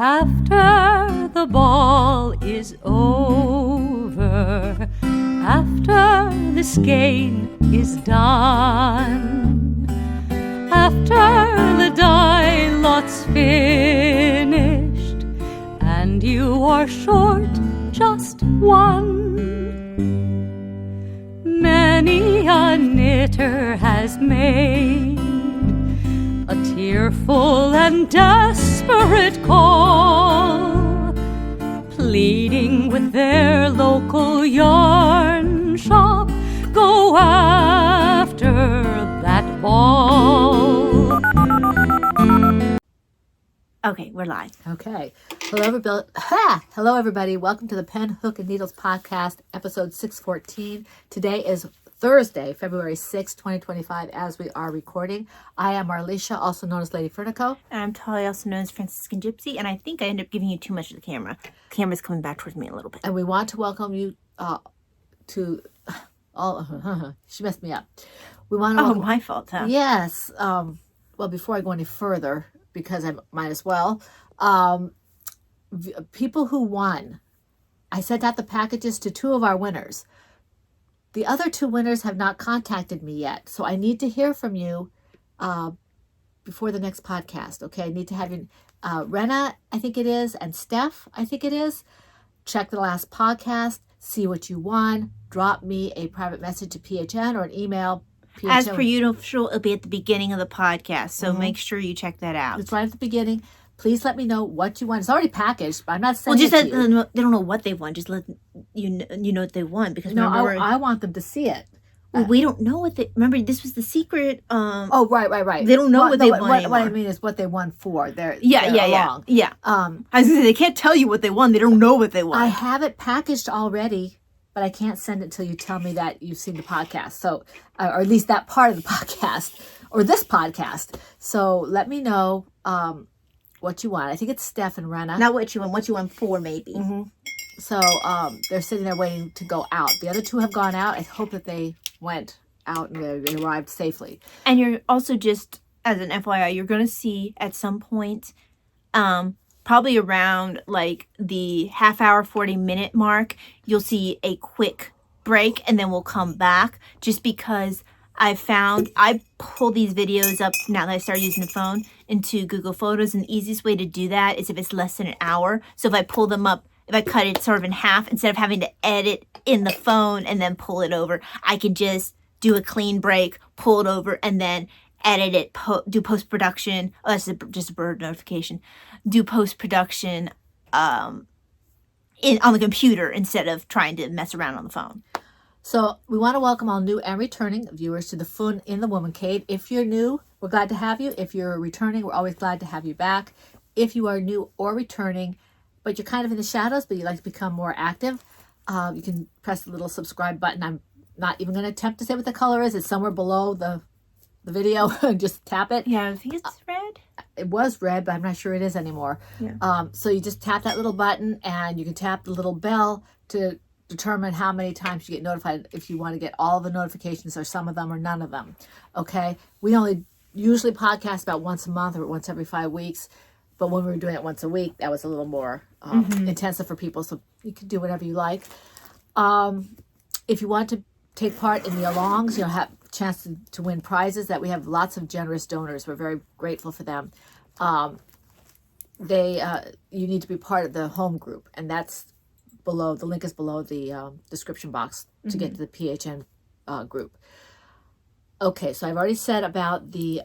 After the ball is over, after the skein is done, after the die lot's finished, and you are short just one, many a knitter has made a tearful and desperate call, pleading with their local yarn shop, go after that ball. Okay, we're live. Okay. Hello, everybody. Welcome to the Pen, Hook, and Needles podcast, episode 614. Today is Thursday, February 6, 2025, as we are recording. I am Marlisha, also known as Lady Fernico. And I'm Tali, also known as Franciscan Gypsy, and I think I end up giving you too much of the camera. The camera's coming back towards me a little bit. And we want to welcome you to all... she messed me up. We want to welcome, my fault, huh? Yes. Well, before I go any further, because I might as well, people who won, I sent out the packages to 2 of our winners. The other 2 winners have not contacted me yet, so I need to hear from you before the next podcast, okay? I need to have you, Rena, I think it is, and Steph, I think it is. Check the last podcast, see what you won, drop me a private message to PHN or an email. PHN. As per usual, it'll be at the beginning of the podcast, so make sure you check that out. It's right at the beginning. Please let me know what you want. It's already packaged, but I'm not sending it to you. They don't know what they won. Just let you know what they won. Because remember, I want them to see it. Well, we don't know what they... Remember, this was the secret... right. They don't know what they won What I mean is what they won for. They're along. Yeah. I was going to say, they can't tell you what they won. They don't know what they won. I have it packaged already, but I can't send it until you tell me that you've seen the podcast. So, or at least that part of the podcast, or this podcast. So let me know... what you want. I think it's Steph and Rena. Not what you want for, maybe. Mm-hmm. So they're sitting there waiting to go out. The other 2 have gone out. I hope that they went out and they arrived safely. And you're also just, as an FYI, you're going to see at some point, probably around like the half hour, 40-minute mark, you'll see a quick break and then we'll come back just because I pull these videos up now that I started using the phone into Google Photos, and the easiest way to do that is if it's less than an hour. So if I pull them up, if I cut it sort of in half, instead of having to edit in the phone and then pull it over, I can just do a clean break, pull it over, and then edit it, do post-production. Oh, that's just a bird notification. Do post-production on the computer instead of trying to mess around on the phone. So we want to welcome all new and returning viewers to the Fun in the Woman Cave. If you're new, we're glad to have you. If you're returning, we're always glad to have you back. If you are new or returning, but you're kind of in the shadows, but you'd like to become more active, you can press the little subscribe button. I'm not even going to attempt to say what the color is. It's somewhere below the video. Just tap it. Yeah, I think it's red. It was red, but I'm not sure it is anymore. Yeah. So you just tap that little button, and you can tap the little bell to determine how many times you get notified, if you want to get all the notifications or some of them or none of them. Okay, we only usually podcast about once a month or once every 5 weeks, but when we were doing it once a week, that was a little more intensive for people, so you can do whatever you like. If you want to take part in the alongs, have a chance to win prizes, that we have lots of generous donors. We're very grateful for them. You need to be part of the home group, and that's below. The link is below the description box to get to the PHN group. Okay, so I've already said about the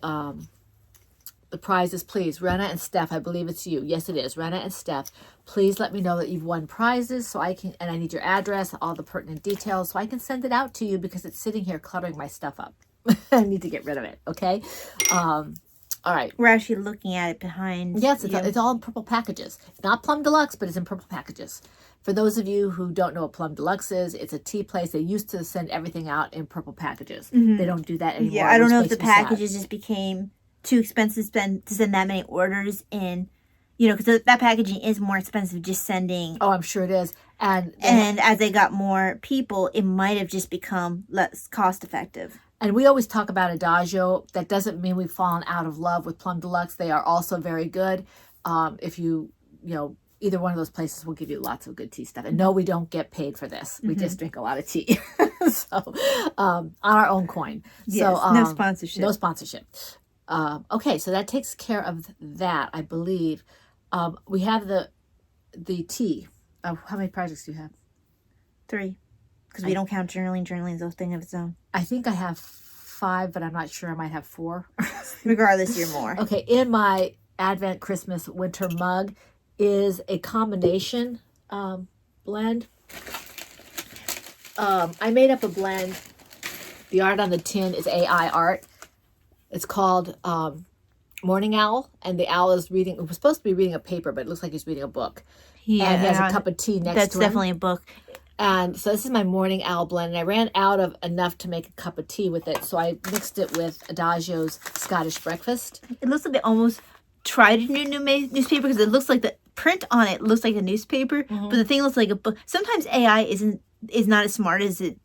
prizes. Please, Rena and Steph, I believe it's you. Yes, it is. Rena and Steph, please let me know that you've won prizes so I can, and I need your address, all the pertinent details, so I can send it out to you because it's sitting here cluttering my stuff up. I need to get rid of it, okay? All right. We're actually looking at it behind. Yes, it's all in purple packages. It's not Plum Deluxe, but it's in purple packages. For those of you who don't know what Plum Deluxe is, it's a tea place. They used to send everything out in purple packages. They don't do that anymore. Yeah, I don't know if the packages just became too expensive to send that many orders in, because that packaging is more expensive just sending. Oh, I'm sure it is. And as they got more people, it might have just become less cost effective. And we always talk about Adagio. That doesn't mean we've fallen out of love with Plum Deluxe. They are also very good. If you either one of those places will give you lots of good tea stuff. And no, we don't get paid for this. We just drink a lot of tea. So on our own coin. Yes, So no sponsorship. No sponsorship. Okay, so that takes care of that, I believe. We have the tea. How many projects do you have? 3. Because we don't count journaling. Journaling is a thing of its own. I think I have 5, but I'm not sure. I might have 4. Regardless, you're more. Okay, in my Advent, Christmas, winter mug is a combination blend. I made up a blend. The art on the tin is AI art. It's called Morning Owl, and the owl is reading. It was supposed to be reading a paper, but it looks like he's reading a book. Yeah, and he has a cup of tea next to him. That's definitely a book. And so this is my Morning Owl blend, and I ran out of enough to make a cup of tea with it, so I mixed it with Adagio's Scottish Breakfast. It looks like they almost tried a new newspaper because it looks like the print on it looks like a newspaper, but the thing looks like a book. Sometimes AI is not as smart as it.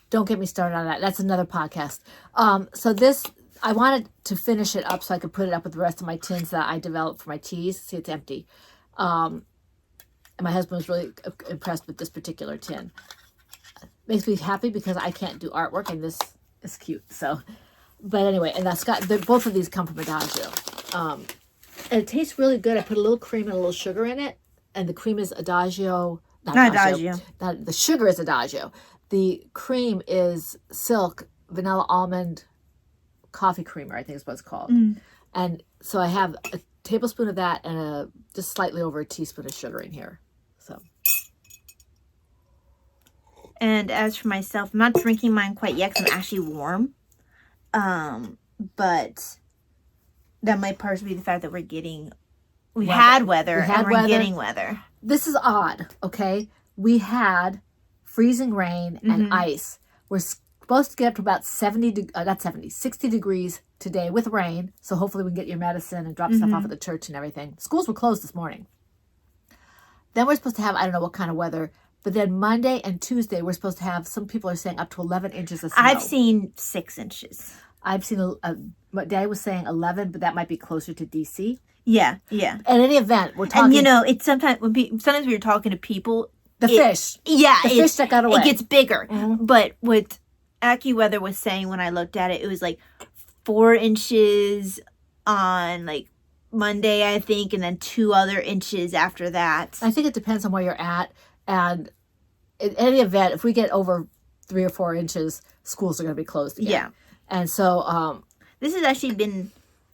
Don't get me started on that. That's another podcast. So this, I wanted to finish it up so I could put it up with the rest of my tins that I developed for my teas. See, it's empty. And my husband was really impressed with this particular tin. Makes me happy because I can't do artwork, and this is cute. So, but anyway, and that's both of these come from Adagio. And it tastes really good. I put a little cream and a little sugar in it, and the cream is Adagio. Not Adagio. The sugar is Adagio. The cream is Silk Vanilla Almond Coffee Creamer, I think is what it's called. And so I have a tablespoon of that and just slightly over a teaspoon of sugar in here. So. And as for myself, I'm not drinking mine quite yet because I'm actually warm. But that might partially be the fact that we've had weather and we're getting weather. This is odd, okay? We had freezing rain and ice. We're supposed to get up to about 60 degrees today with rain. So hopefully we can get your medicine and drop stuff off at the church and everything. Schools were closed this morning. Then we're supposed to have, I don't know what kind of weather, but then Monday and Tuesday we're supposed to have, some people are saying up to 11 inches of snow. I've seen 6 inches. I've seen, Dad was saying 11, but that might be closer to DC. Yeah, yeah. In any event, we're talking. And it's sometimes when you're talking to people, the fish that got away. It gets bigger. But what AccuWeather was saying when I looked at it, it was like 4 inches on like Monday, I think, and then 2 other inches after that. I think it depends on where you're at, and in any event, if we get over 3 or 4 inches, schools are going to be closed again. Yeah, and so this has actually been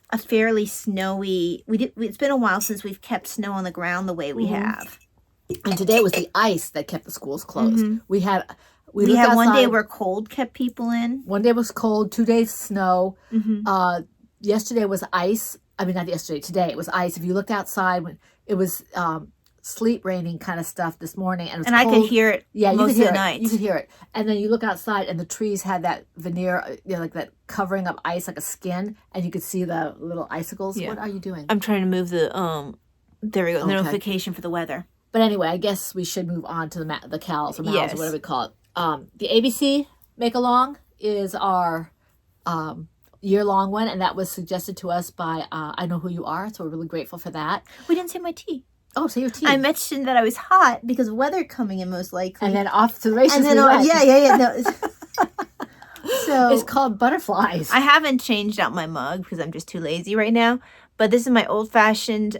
a fairly snowy. It's been a while since we've kept snow on the ground the way we have. And today was the ice that kept the schools closed. We had one day where cold kept people in. One day was cold. 2 days snow. Yesterday was ice. I mean, not yesterday. Today it was ice. If you looked outside, it was sleet raining kind of stuff this morning, and I could hear it. Yeah, most you could hear of the it. night. You could hear it. And then you look outside, and the trees had that veneer, like that covering of ice, like a skin, and you could see the little icicles. Yeah. What are you doing? I'm trying to move the There we go. The notification for the weather. But anyway, I guess we should move on to the CALs or MALs or whatever we call it. The ABC Make-Along is our year-long one, and that was suggested to us by I Know Who You Are, so we're really grateful for that. We didn't say my tea. Oh, say your tea. I mentioned that I was hot because of weather coming in most likely. And then off to the races. And then, No. So it's called Butterflies. I haven't changed out my mug because I'm just too lazy right now. But this is my old-fashioned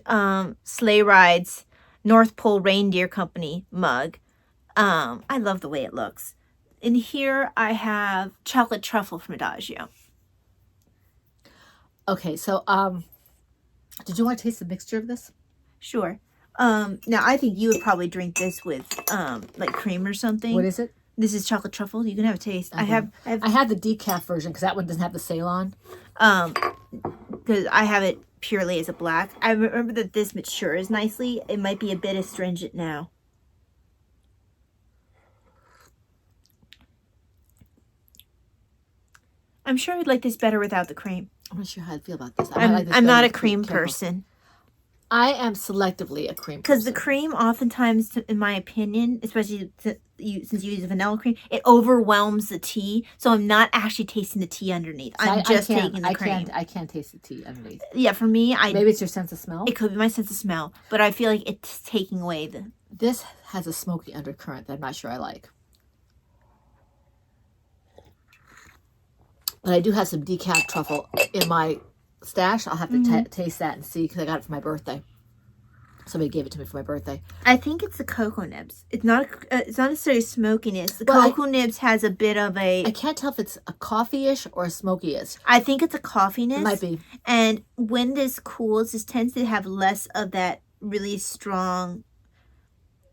Sleigh Rides North Pole Reindeer Company mug. I love the way it looks. In here, I have chocolate truffle from Adagio. Okay, so did you want to taste the mixture of this? Sure. Now, I think you would probably drink this with like cream or something. What is it? This is chocolate truffle. You can have a taste. I have the decaf version because that one doesn't have the Ceylon. Because I have it purely as a black. I remember that this matures nicely. It might be a bit astringent now. I'm sure I'd like this better without the cream. I'm not sure how I feel about this. I'm not a cream person. I am selectively a cream Because the person. cream, oftentimes, in my opinion, especially since you use vanilla cream, it overwhelms the tea. So I'm not actually tasting the tea underneath. So I'm just taking the cream. I can't taste the tea underneath. Yeah, for me, Maybe it's your sense of smell. it could be my sense of smell, but I feel like it's taking away the. This has a smoky undercurrent that I'm not sure I like. But I do have some decaf truffle in my stash. I'll have to taste that and see, because I got it for my birthday. Somebody gave it to me for my birthday. I think it's the cocoa nibs. It's not necessarily smokiness. The cocoa nibs has a bit of a. I can't tell if it's a coffee-ish or a smoky-ish. I think it's a coffeeness. It might be. And when this cools, this tends to have less of that really strong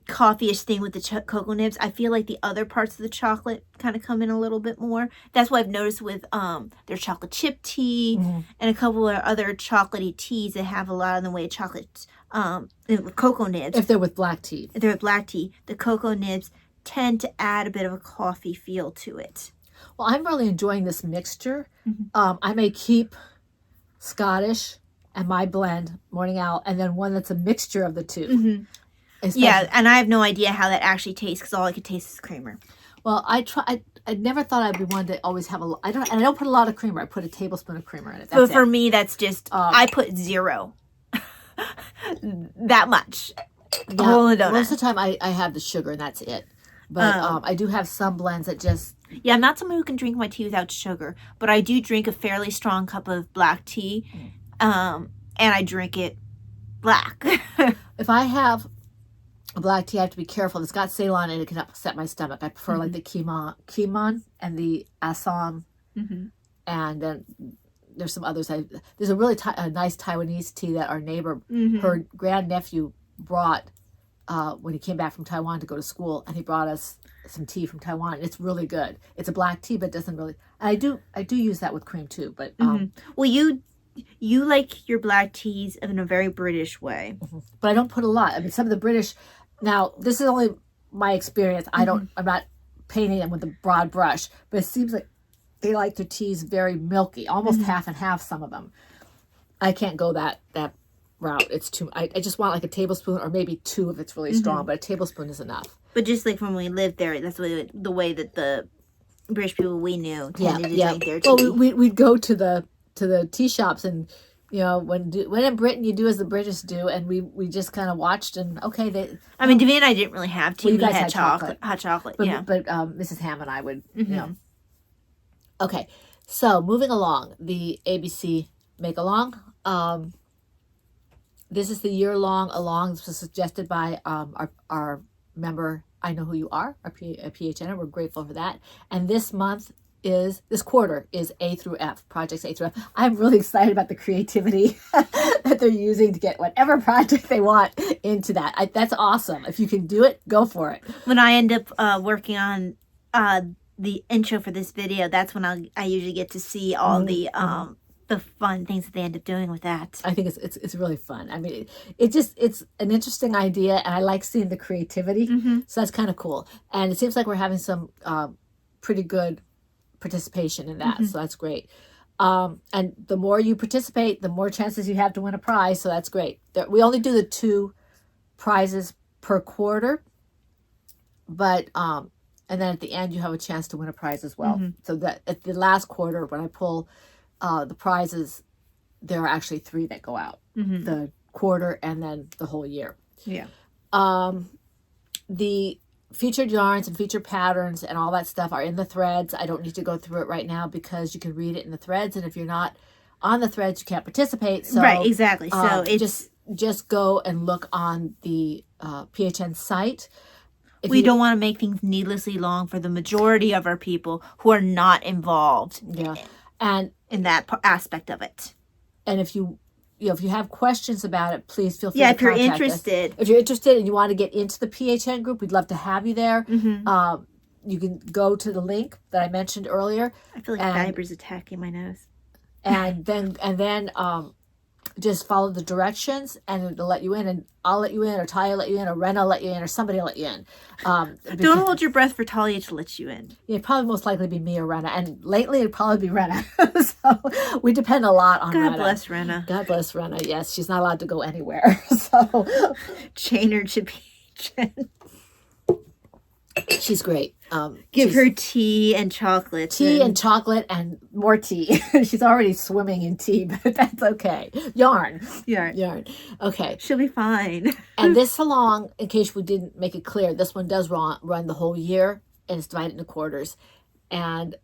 coffee-ish thing with the cocoa nibs. I feel like the other parts of the chocolate kind of come in a little bit more. That's what I've noticed with their chocolate chip tea and a couple of other chocolatey teas that have a lot in the way of chocolate with cocoa nibs. If they're with black tea. If they're with black tea, the cocoa nibs tend to add a bit of a coffee feel to it. Well, I'm really enjoying this mixture. I may keep Scottish and my blend, Morning Owl, and then one that's a mixture of the two. Yeah, and I have no idea how that actually tastes, because all I could taste is creamer. Well, I never thought I'd be one to always have I don't put a lot of creamer. I put a tablespoon of creamer in it. But for me, that's just I put 0. That much. Yeah, Hole in a donut. most of the time I have the sugar and that's it. But I do have some blends that just. Yeah, I'm not someone who can drink my tea without sugar, but I do drink a fairly strong cup of black tea, and I drink it black. If I have a black tea, I have to be careful. It's got Ceylon and it can upset my stomach. I prefer like the Kimon and the Assam, and then there's some others. There's a really nice Taiwanese tea that our neighbor, her grandnephew, brought when he came back from Taiwan to go to school, and he brought us some tea from Taiwan. It's really good. It's a black tea, but it doesn't really. I do use that with cream too, but well, you like your black teas in a very British way, but I don't put a lot. I mean, some of the British. Now, this is only my experience. I'm not painting them with a broad brush, but it seems like they like their teas very milky, almost half and half. Some of them, I can't go that route. It's too. I just want like a tablespoon or maybe 2 if it's really strong, but a tablespoon is enough. But just like when we lived there, that's the way that the British people we knew tended to drink their tea. Well, we'd go to the tea shops, and you know, when in Britain you do as the British do, and we just kind of watched, and okay, I mean, Davina and I didn't really have tea. Well, we had chocolate, hot chocolate. But, yeah. But Mrs. Ham and I would, you know. Okay, so moving along, the ABC Make Along. This is the year-long along. This was suggested by our member, I Know Who You Are, our PHN. We're grateful for that. And this quarter is A through F, projects A through F. I'm really excited about the creativity that they're using to get whatever project they want into that. That's awesome. If you can do it, go for it. When I end up working on the intro for this video, that's when I usually get to see all the fun things that they end up doing with that. I think it's really fun. I mean, it's an interesting idea, and I like seeing the creativity. So that's kind of cool. And it seems like we're having some pretty good participation in that, so that's great. And the more you participate, the more chances you have to win a prize, so that's great. We only do the 2 prizes per quarter, but and then at the end you have a chance to win a prize as well. So that at the last quarter, when I pull the prizes, there are actually 3 that go out, the quarter and then the whole year. The featured yarns and featured patterns and all that stuff are in the threads. I don't need to go through it right now because you can read it in the threads, and if you're not on the threads, you can't participate. So, right, exactly. So it's just go and look on the PHN site. We don't want to make things needlessly long for the majority of our people who are not involved. And in that aspect of it. And if you have questions about it, please feel free to if you're contact interested. us. If you're interested and you want to get into the PHN group, we'd love to have you there. You can go to the link that I mentioned earlier. I feel like fiber's attacking my nose. And then just follow the directions and it'll let you in, and I'll let you in, or Talia let you in, or Rena will let you in, or somebody will let you in. Don't hold your breath for Talia to let you in. It'd probably most likely be me or Rena, and lately it'd probably be Rena. So we depend a lot on Rena. God bless Rena. God bless Rena. Yes, she's not allowed to go anywhere. So Chain her to PHN. she's great. Give her tea and chocolate. Tea and chocolate and more tea. She's already swimming in tea, but that's okay. Yarn. Okay. She'll be fine. And this salon, in case we didn't make it clear, this one does run the whole year, and it's divided into quarters. And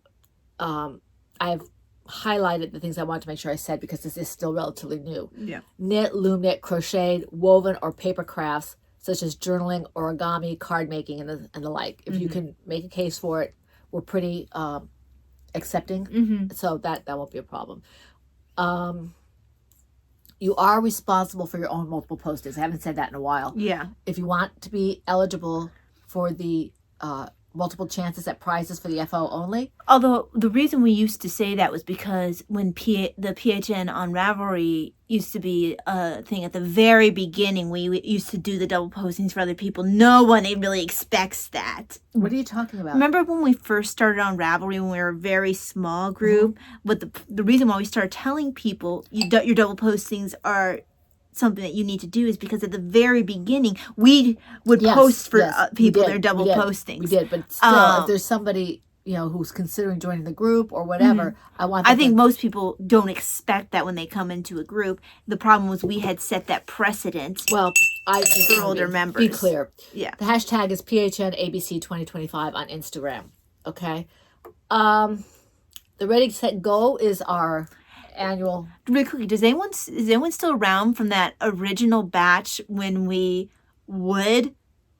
I've highlighted the things I wanted to make sure I said because this is still relatively new. Yeah. Knit, loom knit, crocheted, woven, or paper crafts, such as journaling, origami, card making, and the like. If you can make a case for it, we're pretty accepting, so that won't be a problem. You are responsible for your own multiple postings. I haven't said that in a while. Yeah. If you want to be eligible for the multiple chances at prizes for the FO only. Although the reason we used to say that was because when the PHN on Ravelry used to be a thing at the very beginning, we used to do the double postings for other people. No one really expects that. What are you talking about? Remember when we first started on Ravelry when we were a very small group? But the reason why we started telling people your double postings are something that you need to do is because at the very beginning we would post for people their double postings. We did, but still, if there's somebody who's considering joining the group or whatever, I think most people don't expect that when they come into a group. The problem was we had set that precedent. Well, for older members. Be clear. Yeah. The hashtag is PHNABC 2025 on Instagram. Okay. The Ready Set Go is our annual. Really quickly, is anyone still around from that original batch when we would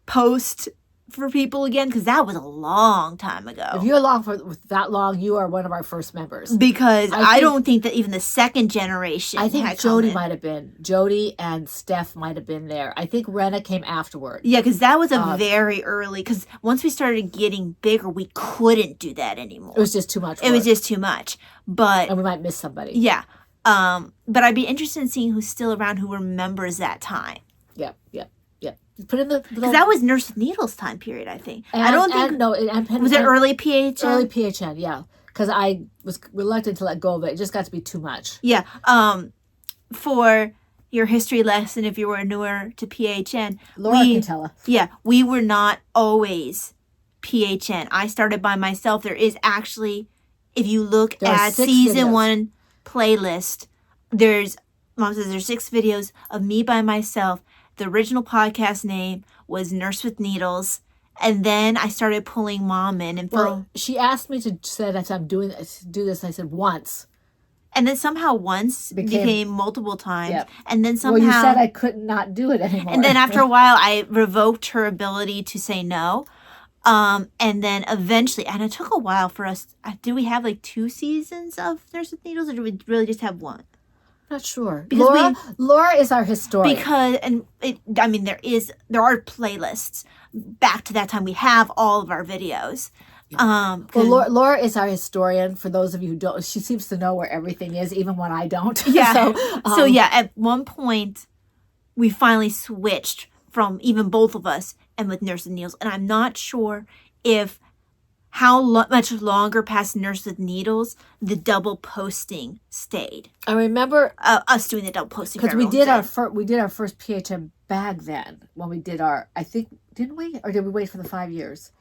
post for people again? Because that was a long time ago. If you're along for that long, you are one of our first members. Because I don't think that even the second generation. I think Jody might have been. Jody and Steph might have been there. I think Rena came afterward. Yeah, because that was a very early. Because once we started getting bigger, we couldn't do that anymore. It was just too much. It was just too much. And we might miss somebody. Yeah. But I'd be interested in seeing who's still around who remembers that time. Yeah. Put in the because that was Nurse with Needles time period. I think. I don't think. Was it early PHN? Early PHN, yeah. Because I was reluctant to let go of it. It just got to be too much. Yeah. For your history lesson, if you were newer to PHN, Laura can tell us. Yeah, we were not always PHN. I started by myself. There is actually, if you look at season 1 playlist, Mom says there's 6 videos of me by myself. The original podcast name was Nurse with Needles. And then I started pulling Mom in. And she asked me to say that I'm do this. I said once. And then somehow once became multiple times. Yep. And then somehow. Well, you said I could not do it anymore. And then after a while, I revoked her ability to say no. And then eventually, and it took a while for us. Do we have 2 seasons of Nurse with Needles, or do we really just have 1? Not sure. Laura is our historian. There are playlists back to that time. We have all of our videos. Laura is our historian. For those of you who don't, she seems to know where everything is, even when I don't. Yeah. So at one point, we finally switched from even both of us and with Nurse with Needles, and I'm not sure if how much longer past Nurse with Needles the double posting stayed. I remember us doing the double posting because we did our first PHM bag then when we did our. I think didn't we, or did we wait for the 5 years?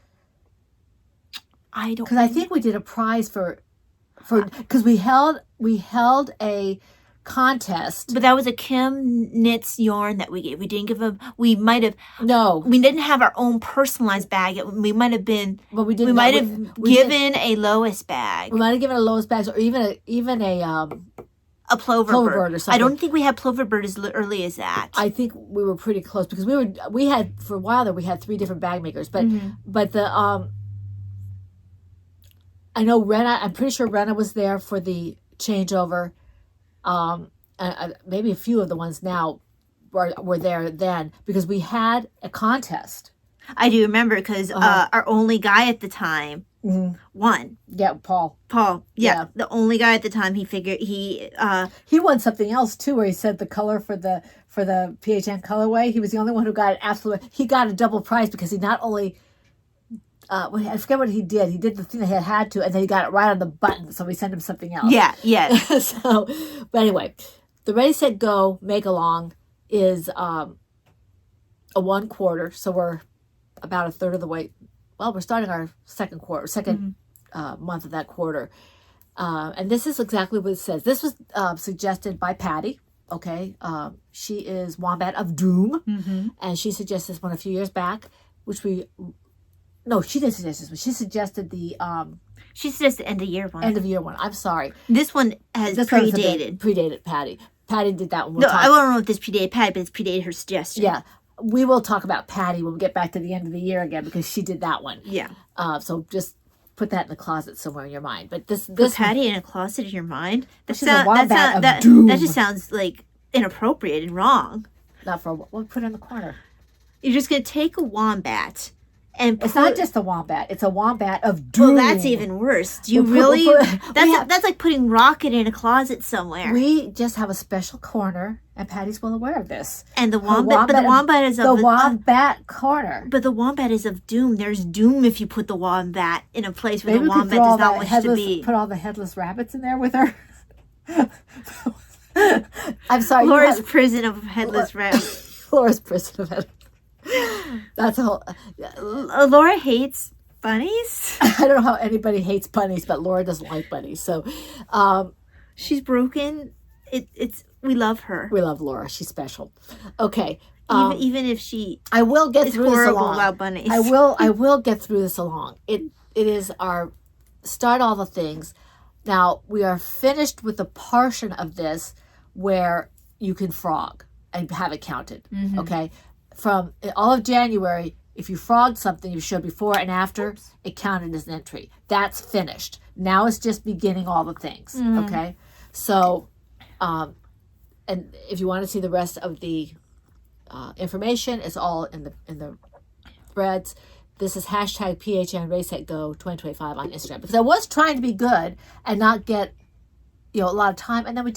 I don't. Because I think we did a prize for because we held a contest. But that was a Kim Knits yarn that we gave. We didn't give them. We might have. No. We didn't have our own personalized bag. We might have been. Well, we did. We might have given a Lois bag. We might have given a Lois bag, or even a plover bird or something. I don't think we had plover bird as early as that. I think we were pretty close because we had for a while there we had 3 different bag makers, but the I know Rena. I'm pretty sure Rena was there for the changeover. Maybe a few of the ones now were there then because we had a contest. I do remember because our only guy at the time won. Yeah, Paul. Paul, Yeah. the only guy at the time he won something else too, where he said the color for the PHN colorway. He was the only one who got it absolutely. He got a double prize because he not only. I forget what he did. He did the thing that he had to, and then he got it right on the button. So we sent him something else. Yeah. So, but anyway, the Ready Set Go make along is a 1/4. So we're about a third of the way. Well, we're starting our second month of that quarter. And this is exactly what it says. This was suggested by Patty. Okay. She is Wombat of Doom. And she suggested this one a few years back, no, she didn't suggest this one. She suggested the She suggested end of year one. end of year one. I'm sorry. This one has predated Patty. Patty did that one. I don't know if this predated Patty, but it's predated her suggestion. Yeah. We will talk about Patty when we get back to the end of the year again because she did that one. Yeah. So just put that in the closet somewhere in your mind. But this Patty in a closet in your mind? That just sounds like inappropriate and wrong. Not for we'll put it in the corner. You're just gonna take a wombat and it's not just a wombat; it's a wombat of doom. Well, that's even worse. Do you really? That's like putting Rocket in a closet somewhere. We just have a special corner, and Patty's well aware of this. And the wombat, but the wombat is of the wombat corner. But the wombat is of doom. There's doom if you put the wombat in a place where the wombat does not wish to be. Put all the headless rabbits in there with her. I'm sorry. Laura's prison of headless rabbits. Laura's prison of headless. That's a whole. Laura hates bunnies. I don't know how anybody hates bunnies, but Laura doesn't like bunnies. So, she's broken. We love her. We love Laura. She's special. Okay. Even if she, I will get through this along. About bunnies. I will get through this along. It is our start all the things. Now we are finished with the portion of this where you can frog and have it counted. Okay. From all of January, if you frogged something you showed before and after, it counted as an entry. That's finished. Now it's just beginning all the things. Okay. So, and if you want to see the rest of the information, it's all in the threads. This is hashtag PHN Race Set Go 2025 on Instagram because I was trying to be good and not get a lot of time, and then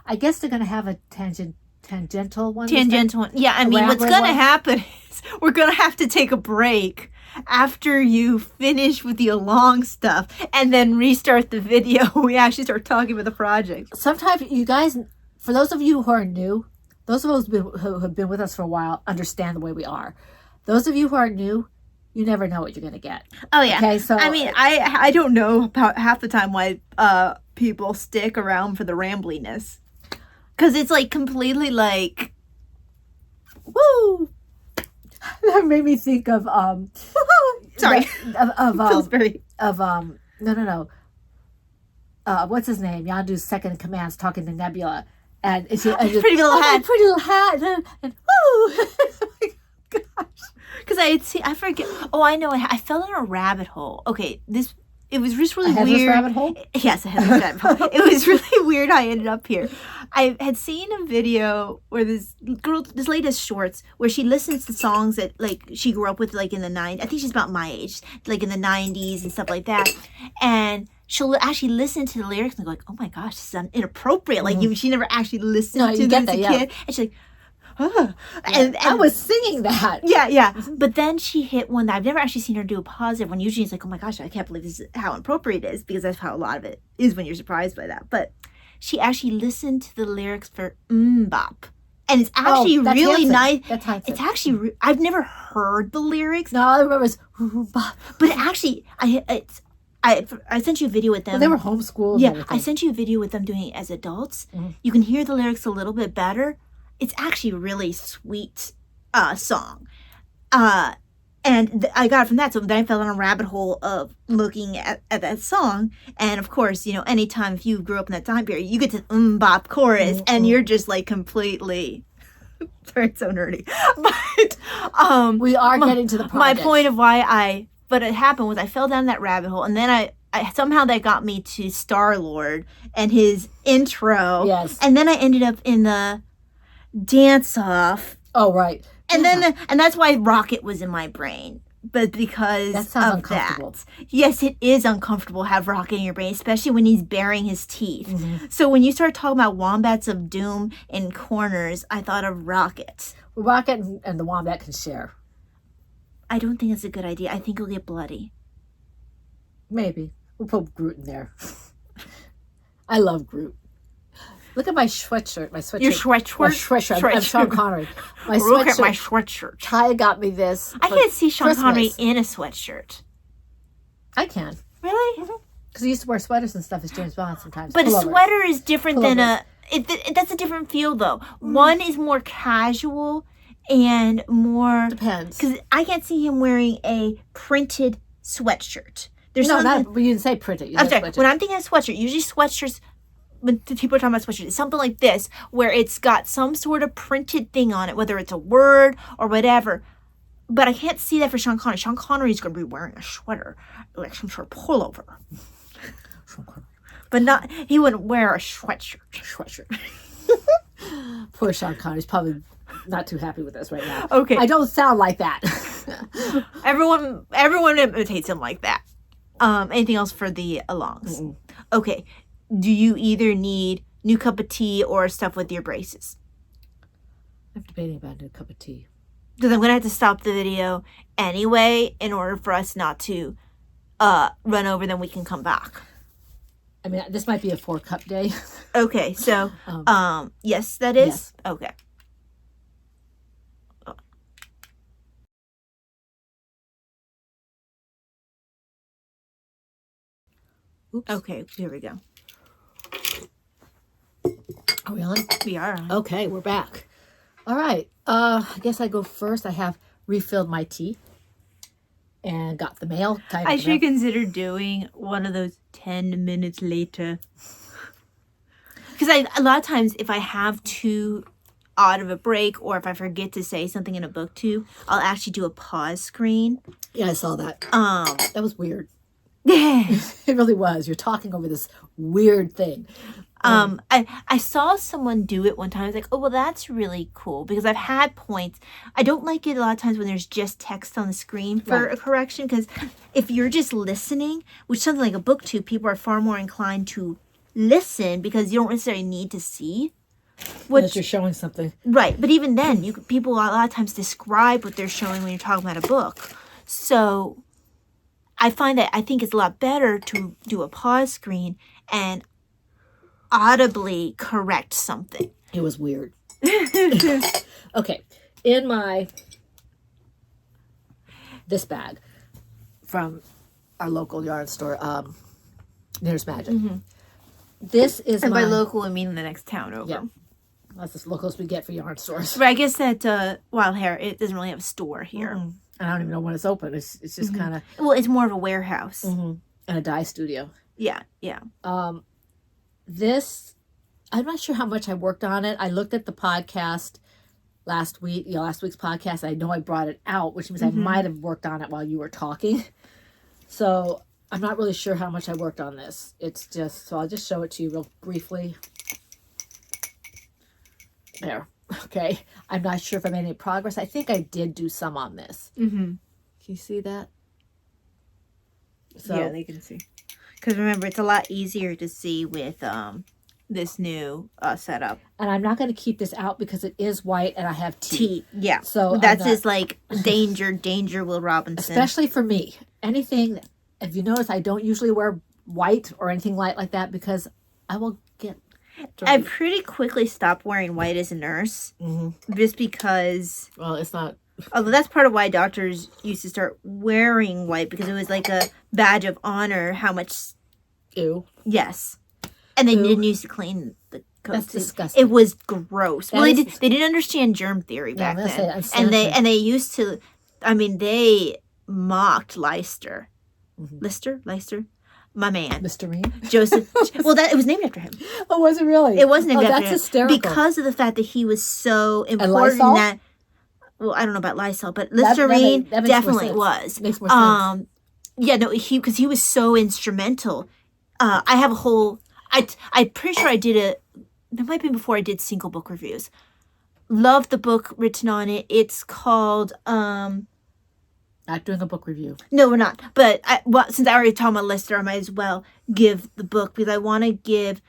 I guess they're going to have a tangential one. Yeah, I mean, what's going to happen is we're going to have to take a break after you finish with the long stuff and then restart the video. We actually start talking about the project. Sometimes you guys, for those of you who are new, those of us who have been with us for a while understand the way we are. Those of you who are new, you never know what you're going to get. Oh, yeah. Okay, so I mean, I don't know about half the time why people stick around for the rambliness. Because it's like completely like, woo! That made me think of sorry, of Pillsbury. No. What's his name? Yondu's second in command's talking to Nebula, and it's Pretty Little Hat. Pretty Little Hat, and woo! Oh my gosh! Because I forget. Oh, I know. I fell in a rabbit hole. Okay, it was just really headless weird. Rabbit hole? Yes, a headless rabbit hole. It was really weird how I ended up here. I had seen a video where this latest shorts, where she listens to songs that like she grew up with, like in the 90s. I think she's about my age, like in the 90s and stuff like that. And she'll actually listen to the lyrics and go like, "Oh my gosh, this is inappropriate." Like she never actually listened to them as a kid, and she's like, "Oh," and I was singing that. Yeah. But then she hit one that I've never actually seen her do a positive one. Usually it's like, "Oh my gosh, I can't believe this is how inappropriate it is," because that's how a lot of it is when you're surprised by that. But she actually listened to the lyrics for Bop. And it's actually really nice. That's Hanson. It's actually, I've never heard the lyrics. No, all I remember is Bop. But actually, I sent you a video with them. Well, they were homeschooled. Yeah, I sent you a video with them doing it as adults. You can hear the lyrics a little bit better. It's actually a really sweet song. And I got it from that. So then I fell in a rabbit hole of looking at that song. And of course, anytime if you grew up in that time period, you get to bop chorus and you're just like completely, sorry, it's so nerdy. But we are getting to the project. My point of but it happened was I fell down that rabbit hole, and then I somehow that got me to Star-Lord and his intro. Yes. And then I ended up in the dance off. Oh, right. And then and that's why Rocket was in my brain. but because That sounds of uncomfortable. that. Yes, it is uncomfortable to have Rocket in your brain, especially when he's baring his teeth. Mm-hmm. So when you start talking about wombats of doom in corners, I thought of Rocket. Rocket and the wombat can share. I don't think it's a good idea. I think it'll get bloody. Maybe. We'll put Groot in there. I love Groot. Look at my sweatshirt. My sweatshirt. Your sweatshirt? I'm Sean Connery. My Look at my sweatshirt. sweatshirt. Ty got me this. I can't see Sean Christmas. Connery in a sweatshirt. I can. Really? Because he used to wear sweaters and stuff as James Bond sometimes. But Pullovers. a sweater is different than Pullovers. that's a different feel, though. One is more casual and more... Depends. Because I can't see him wearing a printed sweatshirt. There's No, something... you didn't say printed. I'm sorry. When I'm thinking of sweatshirt, usually sweatshirts, when people are talking about sweatshirts, it's something like this, where it's got some sort of printed thing on it, whether it's a word or whatever. But I can't see that for Sean Connery. Sean Connery is going to be wearing a sweater, like some sort of pullover. But not, he wouldn't wear a sweatshirt. Poor Sean Connery's probably not too happy with us right now. Okay. I don't sound like that. Everyone imitates him like that. Anything else for the alongs? Mm-mm. Okay. Do you either need new cup of tea or stuff with your braces? I'm debating about a new cup of tea. Because I'm going to have to stop the video anyway in order for us not to run over, then we can come back. I mean, this might be a 4-cup day. Okay, so, yes, that is? Yes. Okay. Oops. Okay, here we go. Are we on? We are on. Okay, we're back. All right. I guess I go first. I have refilled my tea and got the mail. I should consider doing one of those 10 minutes later. Because a lot of times, if I have too odd of a break or if I forget to say something in a booktube, I'll actually do a pause screen. Yeah, I saw that. That was weird. I It really was. You're talking over this weird thing. saw someone do it one time. I was like, oh, well, that's really cool. Because I've had points. I don't like it a lot of times when there's just text on the screen for Right. a correction. Because if you're just listening, which something like a booktube, people are far more inclined to listen because you don't necessarily need to see. Unless you're showing something. Right, but even then, people a lot of times describe what they're showing when you're talking about a book. So I find that I think it's a lot better to do a pause screen and audibly correct something. It was weird. Okay. In this bag from our local yarn store, Knitter's Magic. Mm-hmm. This is And by my... local, I mean the next town over. Yeah. That's as local as we get for yarn stores. But I guess that Wild Hair, it doesn't really have a store here. Mm-mm. I don't even know when it's open. It's just kind of... Well, it's more of a warehouse. And a dye studio. Yeah. This, I'm not sure how much I worked on it. I looked at the podcast last week's podcast. I know I brought it out, which means I might have worked on it while you were talking. So I'm not really sure how much I worked on this. It's just, so I'll just show it to you real briefly. There. Okay. I'm not sure if I made any progress. I think I did do some on this. Mm-hmm. Can you see that? So, yeah, they can see. Because remember, it's a lot easier to see with this new setup. and I'm not going to keep this out because it is white and I have tea. Yeah. So that's I'm not- his like danger, Will Robinson. Especially for me. Anything, if you notice, I don't usually wear white or anything light like that because I will get dirty. I pretty quickly stopped wearing white as a nurse just because, Well, it's not. although that's part of why doctors used to start wearing white because it was like a badge of honor how much, Ew. yes. And they Ew. didn't used to clean the coats. That's disgusting. It was gross. Well, That they is- didn't understand germ theory Yeah, back I'm gonna say then. that. And they used to, I mean, they mocked Leicester. Leicester? My man. Listerine. Joseph. Well, it was named after him. Oh, was it really? It was named after that's him. hysterical. Because of the fact that he was so important Lysol? that, well, I don't know about Lysol, but That- that Listerine makes more definitely sense. was. Makes more sense. Yeah, no, because he was so instrumental. I have a whole, I'm pretty sure I did that might have been before I did single book reviews. Love the book written on it. It's called, I Not doing a book review. No, we're not. But since I already told my lister, I might as well give the book because I want to give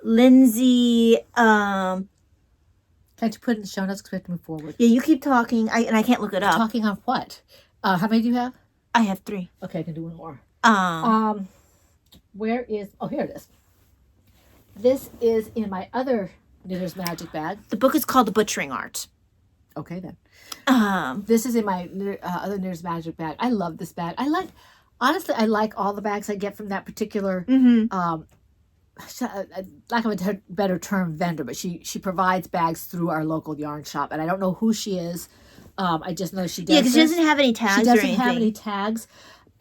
Lindsay. Can't you put it in the show notes because we have to move forward? Yeah, you keep talking. I can't look it up. Talking on what? How many do you have? I have 3. Okay, I can do one more. Where is... Oh, here it is. This is in my other Knitter's Magic bag. The book is called The Butchering Art. Okay, then. This is in my other Knitter's Magic bag. I love this bag. Honestly, I like all the bags I get from that particular, lack of a better term, vendor, but she provides bags through our local yarn shop, and I don't know who she is. I just know she does. Yeah, because she doesn't have any tags. She doesn't have any tags,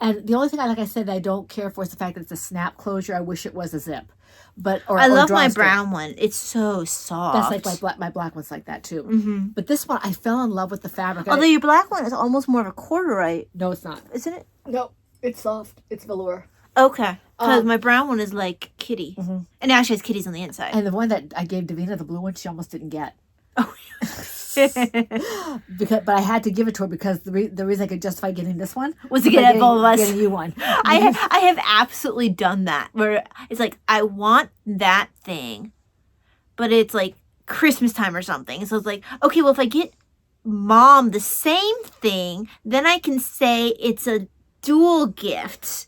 and the only thing like I said, I don't care for is the fact that it's a snap closure. I wish it was a zip, I love my brown one. It's so soft. That's like my black one's like that too. But this one, I fell in love with the fabric. Although your black one is almost more of a corduroy. No, it's not. Isn't it? No, it's soft. It's velour. Okay. Because my brown one is like kitty. And now she has kitties on the inside. And the one that I gave Davina, the blue one, she almost didn't get. Oh, but I had to give it to her because the reason I could justify getting this one was to get both of us. Getting you one. I have absolutely done that where it's like I want that thing, but it's like Christmas time or something. So it's like, okay, well if I get Mom the same thing, then I can say it's a dual gift.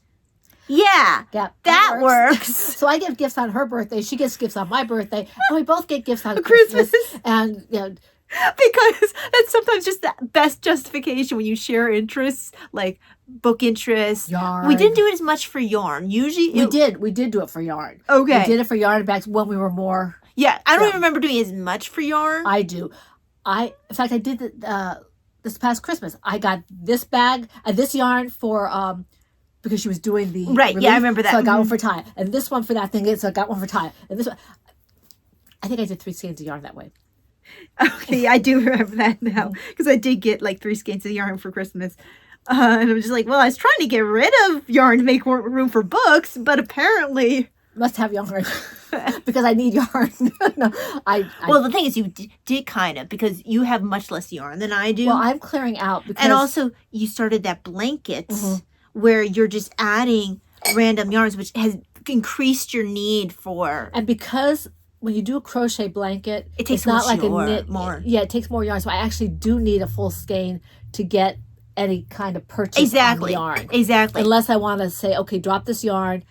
Yeah, that works. So I give gifts on her birthday. She gets gifts on my birthday. And we both get gifts on Christmas. And because that's sometimes just the best justification when you share interests, like book interests. Yarn. We didn't do it as much for yarn. Usually we did do it for yarn. Okay. We did it for yarn back when we were more. Yeah, I don't even remember doing as much for yarn. I do. In fact, I did this past Christmas. I got this bag, this yarn for because she was doing the right. relief, yeah, I remember that. So I got one for Ty, and this one for that thing. So I got one for Ty, and this one. I think I did 3 skeins of yarn that way. Okay, I do remember that now because I did get like 3 skeins of yarn for Christmas, and I'm just like, well, I was trying to get rid of yarn to make more room for books, but apparently must have yarn because I need yarn. No, well, the thing is, you did kind of because you have much less yarn than I do. Well, I'm clearing out because, and also you started that blanket where you're just adding random yarns, which has increased your need for. And because when you do a crochet blanket, it takes it's not like yarn, a knit. More. Yeah, it takes more yarn. So I actually do need a full skein to get any kind of purchase on the yarn. Exactly. Unless I want to say, okay, drop this yarn,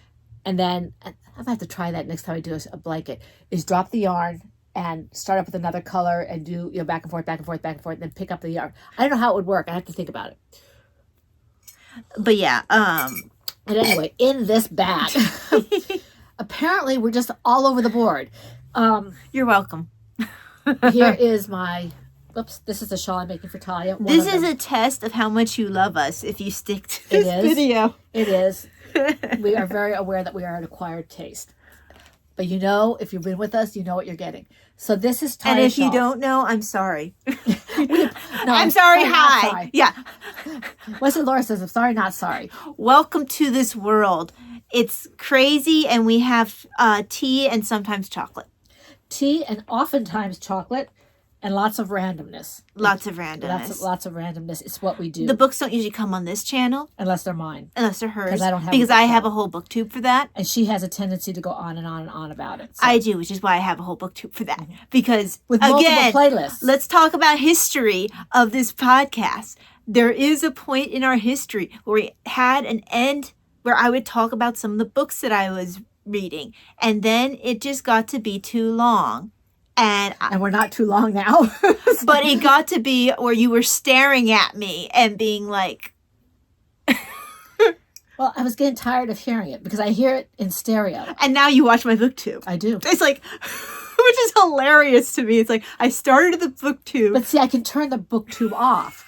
and then I might have to try that next time I do a blanket. Is drop the yarn and start up with another color and do back and forth, back and forth, back and forth, and then pick up the yarn. I don't know how it would work. I have to think about it. But yeah, and anyway, in this bag, apparently we're just all over the board. You're welcome. Here is my, this is the shawl I'm making for Talia. This is a test of how much you love us if you stick to this video. It is. We are very aware that we are an acquired taste. But if you've been with us, you know what you're getting. So this is Taya's And if shawl. you don't know, I'm sorry. No, I'm sorry, hi. Sorry. Yeah. What's it Laura says? I'm sorry, not sorry. Welcome to this world. It's crazy, and we have tea and sometimes chocolate. Tea and oftentimes chocolate and lots of randomness. Lots of randomness. Lots of randomness. It's what we do. The books don't usually come on this channel. Unless they're mine. Unless they're hers. Because I have a whole booktube for that. And she has a tendency to go on and on and on about it. So. I do, which is why I have a whole booktube for that. Because, with multiple again, playlists. Let's talk about history of this podcast. There is a point in our history where we had an end where I would talk about some of the books that I was reading. And then it just got to be too long. And we're not too long now. But it got to be where you were staring at me and being like... Well, I was getting tired of hearing it because I hear it in stereo. And now you watch my booktube. I do. It's like... Which is hilarious to me. It's like I started the booktube. But see, I can turn the booktube off.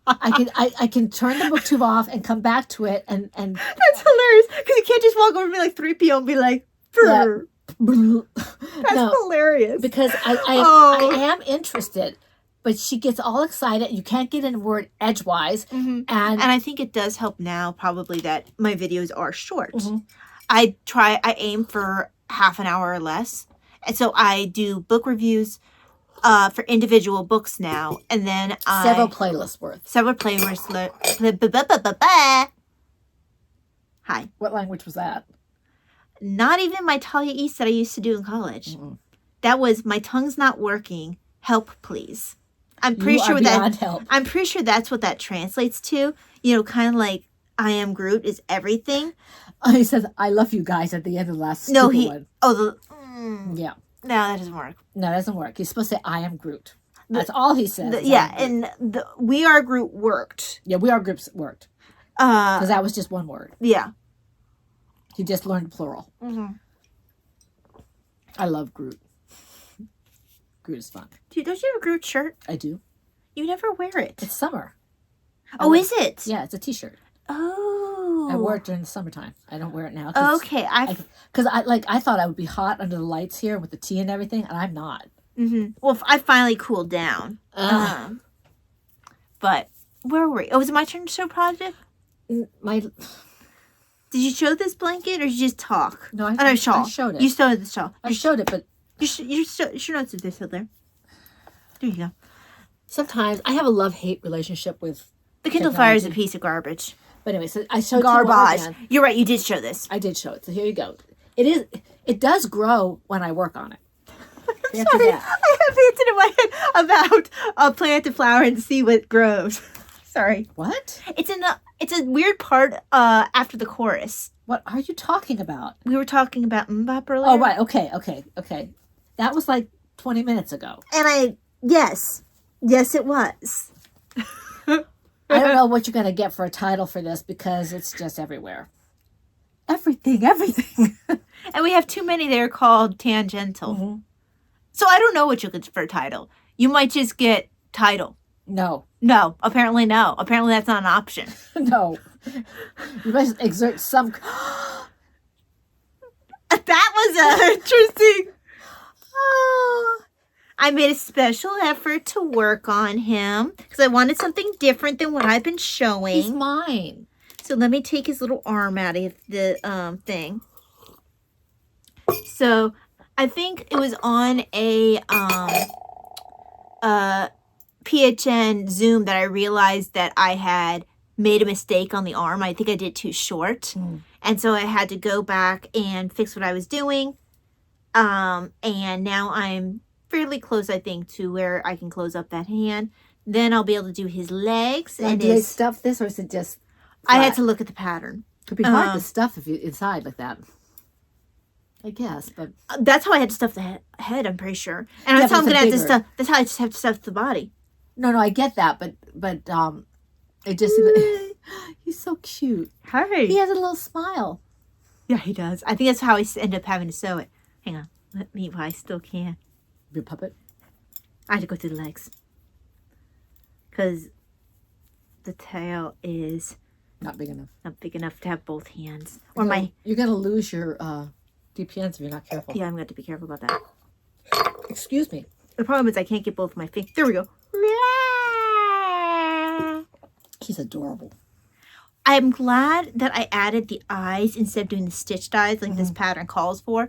I can turn the booktube off and come back to it and... That's hilarious. Because you can't just walk over to me like 3 and be like... Brr. That's hilarious. Because I am interested, but she gets all excited. You can't get in a word edgewise. And I think it does help now probably that my videos are short. I aim for half an hour or less. And so I do book reviews, for individual books now, and then Several playlists worth. several playlists. Hi. What language was that? Not even my Talia East that I used to do in college. Mm-mm. That was my tongue's not working. Help, please. I'm pretty You are sure beyond that help. I'm pretty sure that's what that translates to. You know, kind of like I am Groot is everything. He says, "I love you guys" at the end of the last No, stupid one. Yeah. Yeah. No, that doesn't work. No, that doesn't work. He's supposed to say, "I am Groot." That's all he says. is, Yeah, "I am Groot." and the We Are Groot worked. Yeah, we are groups worked. Because that was just one word. Yeah. He just learned plural. Mm-hmm. I love Groot. Groot is fun. Don't you have a Groot shirt? I do. You never wear it. It's summer. Oh, is it? Yeah, it's a t-shirt. Oh. I wore it during the summertime. I don't wear it now. Okay. Because I thought I would be hot under the lights here with the tea and everything, and I'm not. Mm-hmm. Well, I finally cooled down. But where were we? Oh, was it my turn to show project? My Did you show this blanket or did you just talk? No, I shawl. I showed it. You showed the shawl. I showed it, but You should notes if they're still there. There you go. sometimes I have a love-hate relationship with The Kindle Fire is a technology. piece of garbage. But anyway, so I showed you more Garbage. again. You're right. You did show this. I did show it. So here you go. It does grow when I work on it. After Sorry, that. I have hinted in my head about a plant and flower and see what grows. Sorry. What? It's a weird part after the chorus. What are you talking about? We were talking about Mbop earlier. Oh, right. Okay. That was like 20 minutes ago. And yes, it was. I don't know what you're going to get for a title for this because it's just everywhere. Everything. And we have too many that are called tangential. Mm-hmm. So I don't know what you'll get for a title. You might just get title. No. No, apparently no. Apparently that's not an option. No. You must exert some... That was interesting. Oh, I made a special effort to work on him because I wanted something different than what I've been showing. He's mine. So let me take his little arm out of the thing. So I think it was on a PHN Zoom that I realized that I had made a mistake on the arm. I think I did too short. And so I had to go back and fix what I was doing. And now I'm fairly close, I think, to where I can close up that hand. Then I'll be able to do his legs. Now, And do they his... stuff this or is it just... I had flat? to look at the pattern. It could be hard to stuff if you inside like that. I guess, but... That's how I had to stuff the head, I'm pretty sure. And Yeah, that's how but I'm it's going to have to bigger. stuff... That's how I just have to stuff the body. No, I get that, but it just... He's so cute. Hey. He has a little smile. Yeah, he does. I think that's how I end up having to sew it. Hang on. Let me, while I still can. Your puppet? I had to go through the legs. Because the tail is Not big enough. not big enough to have both hands. Or my... You're going to lose your DPNs if you're not careful. Yeah, I'm going to have to be careful about that. Excuse me. The problem is I can't get both my fingers. There we go. He's adorable. I'm glad that I added the eyes instead of doing the stitched eyes like this pattern calls for.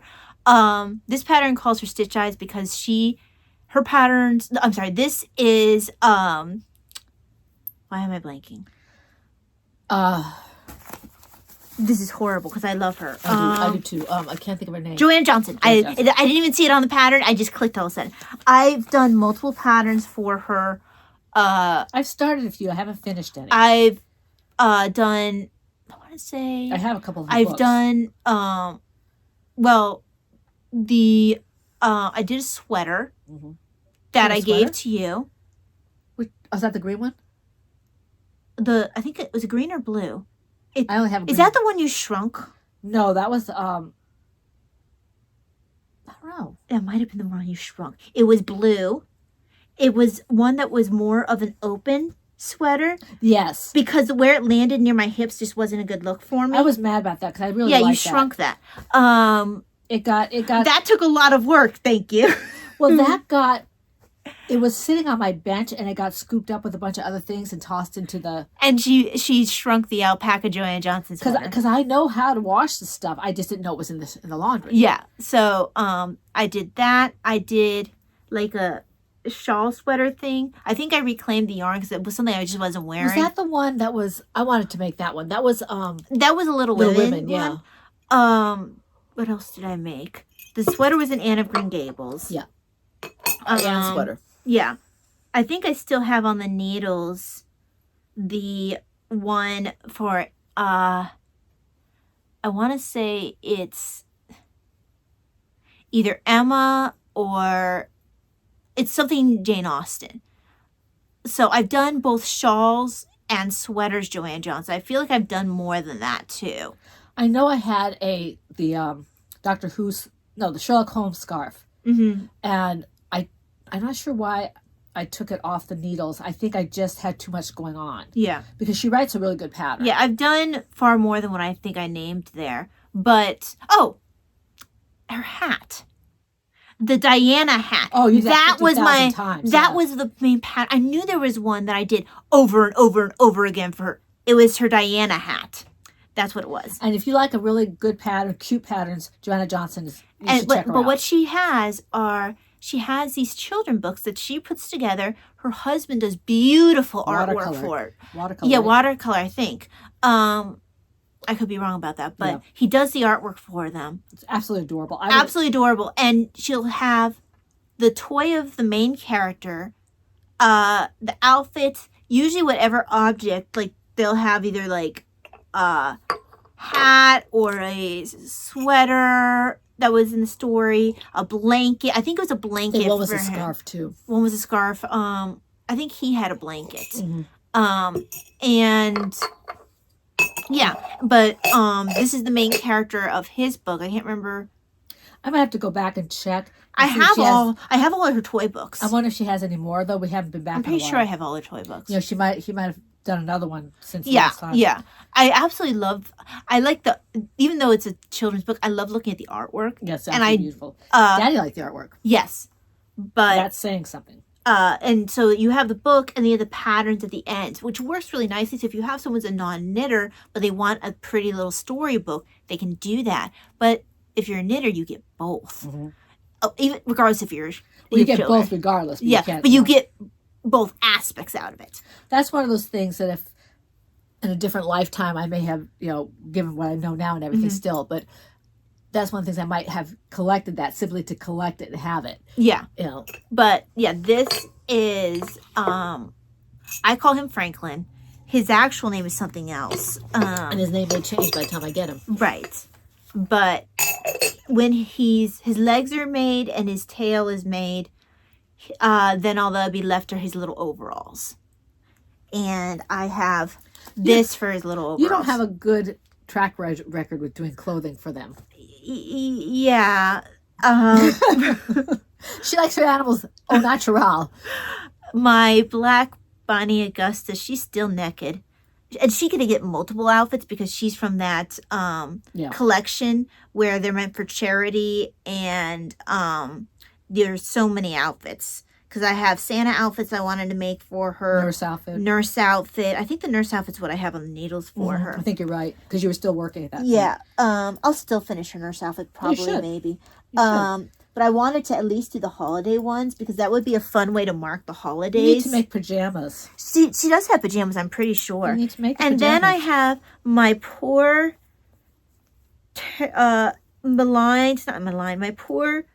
This pattern calls for stitched eyes because her patterns, I'm sorry, this is, why am I blanking? This is horrible because I love her. I do too. I can't think of her name. Joanne Johnson. Joanne I Johnson. didn't even see it on the pattern. I just clicked all of a sudden. I've done multiple patterns for her. I've started a few. I haven't finished any. I've done, I want to say... I have a couple of her I've books. done, I did a sweater that Oh, a I gave sweater? to you. Was that the green one? I think it was green or blue. I only have a green. Is that the one you shrunk? No, that was, I don't know. It might have been the one you shrunk. It was blue. It was one that was more of an open sweater Yes. because where it landed near my hips just wasn't a good look for me. I was mad about that because I really yeah, you liked shrunk that. It got... That took a lot of work. Thank you. Well, it was sitting on my bench and it got scooped up with a bunch of other things and tossed into the... And she shrunk the alpaca Joanne Johnson sweater. Because I know how to wash the stuff. I just didn't know it was in the laundry. Yeah. So I did that. I did like shawl sweater thing. I think I reclaimed the yarn because it was something I just wasn't wearing. Was that the one that was? I wanted to make that one. That was That was a Little Women yeah. one. What else did I make? The sweater was an Anne of Green Gables. Yeah. Anne sweater. Yeah. I think I still have on the needles the one for I want to say it's either Emma or it's something Jane Austen. So I've done both shawls and sweaters, Joanne Johnson. I feel like I've done more than that too. I know I had the Sherlock Holmes scarf, and I'm not sure why I took it off the needles. I think I just had too much going on. Yeah, because she writes a really good pattern. Yeah, I've done far more than what I think I named there. But her hat. The Diana hat. Oh, you that was my times, that was the main pattern. I knew there was one that I did over and over and over again for her. It was her Diana hat. That's what it was. And if you like a really good pattern, cute patterns, Joanna Johnson is. But what she has these children books that she puts together. Her husband does beautiful artwork for it. Watercolor. Yeah, watercolor, I think. I could be wrong about that, but he does the artwork for them. It's absolutely adorable. Absolutely adorable. And she'll have the toy of the main character, the outfits, usually whatever object, like they'll have either like a hat or a sweater that was in the story, a blanket. I think it was a blanket. One was for a him. Scarf too. One was a scarf. I think he had a blanket. Mm-hmm. And yeah, but this is the main character of his book. I can't remember. I'm gonna have to go back and check. I have all of her toy books. I wonder if she has any more though. We haven't been back. I'm pretty sure I have all her toy books. You know, she might have done another one since last time. Yeah. I absolutely like even though it's a children's book, I love looking at the artwork. Yes, absolutely beautiful. Daddy liked the artwork. Yes, but that's saying something. And so you have the book and you have the patterns at the end, which works really nicely. So if you have someone's a non-knitter, but they want a pretty little storybook, they can do that. But if you're a knitter, you get both. Mm-hmm. Even regardless if you're you get both regardless. But you get both aspects out of it. That's one of those things that if in a different lifetime I may have, given what I know now and everything still, but that's one of the things I might have collected that simply to collect it and have it. Yeah. But yeah, this is I call him Franklin. His actual name is something else. And his name may change by the time I get him. Right. But when his legs are made and his tail is made, then all that'll be left are his little overalls. And I have this for his little overalls. You don't have a good track record with doing clothing for them. Yeah. She likes her animals au natural. My black Bonnie Augusta, she's still naked. And she could get multiple outfits because she's from that collection where they're meant for charity, and there's so many outfits. Because I have Santa outfits I wanted to make for her. Nurse outfit. I think the nurse outfit's what I have on the needles for her. I think you're right. Because you were still working at that point. Yeah. I'll still finish her nurse outfit, probably, maybe. But I wanted to at least do the holiday ones because that would be a fun way to mark the holidays. You need to make pajamas. She does have pajamas, I'm pretty sure. You need to make pajamas. Then I have my poor my poor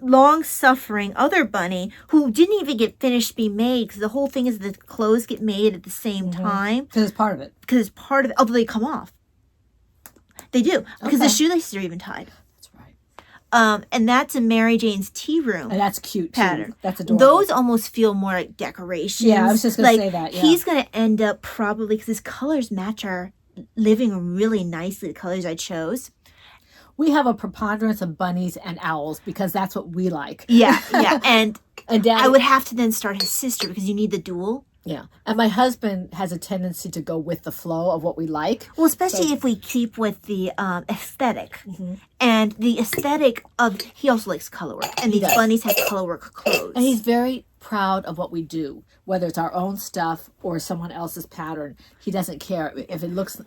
long-suffering other bunny who didn't even get finished being made because the whole thing is the clothes get made at the same time. Because it's part of it. Although they come off. They do. Because the shoelaces are even tied. And that's in Mary Jane's tea room. And that's cute, pattern. Too. That's adorable. Those almost feel more like decorations. Yeah, I was just going to say that, yeah. He's going to end up probably, because his colors match our living room really nicely, the colors I chose. We have a preponderance of bunnies and owls because that's what we like. Yeah. And Daddy, I would have to then start his sister because you need the dual. Yeah. And my husband has a tendency to go with the flow of what we like. Well, especially if we keep with the aesthetic. Mm-hmm. And the aesthetic of, he also likes color work. And these bunnies have color work clothes. And he's very proud of what we do, whether it's our own stuff or someone else's pattern. He doesn't care if it looks,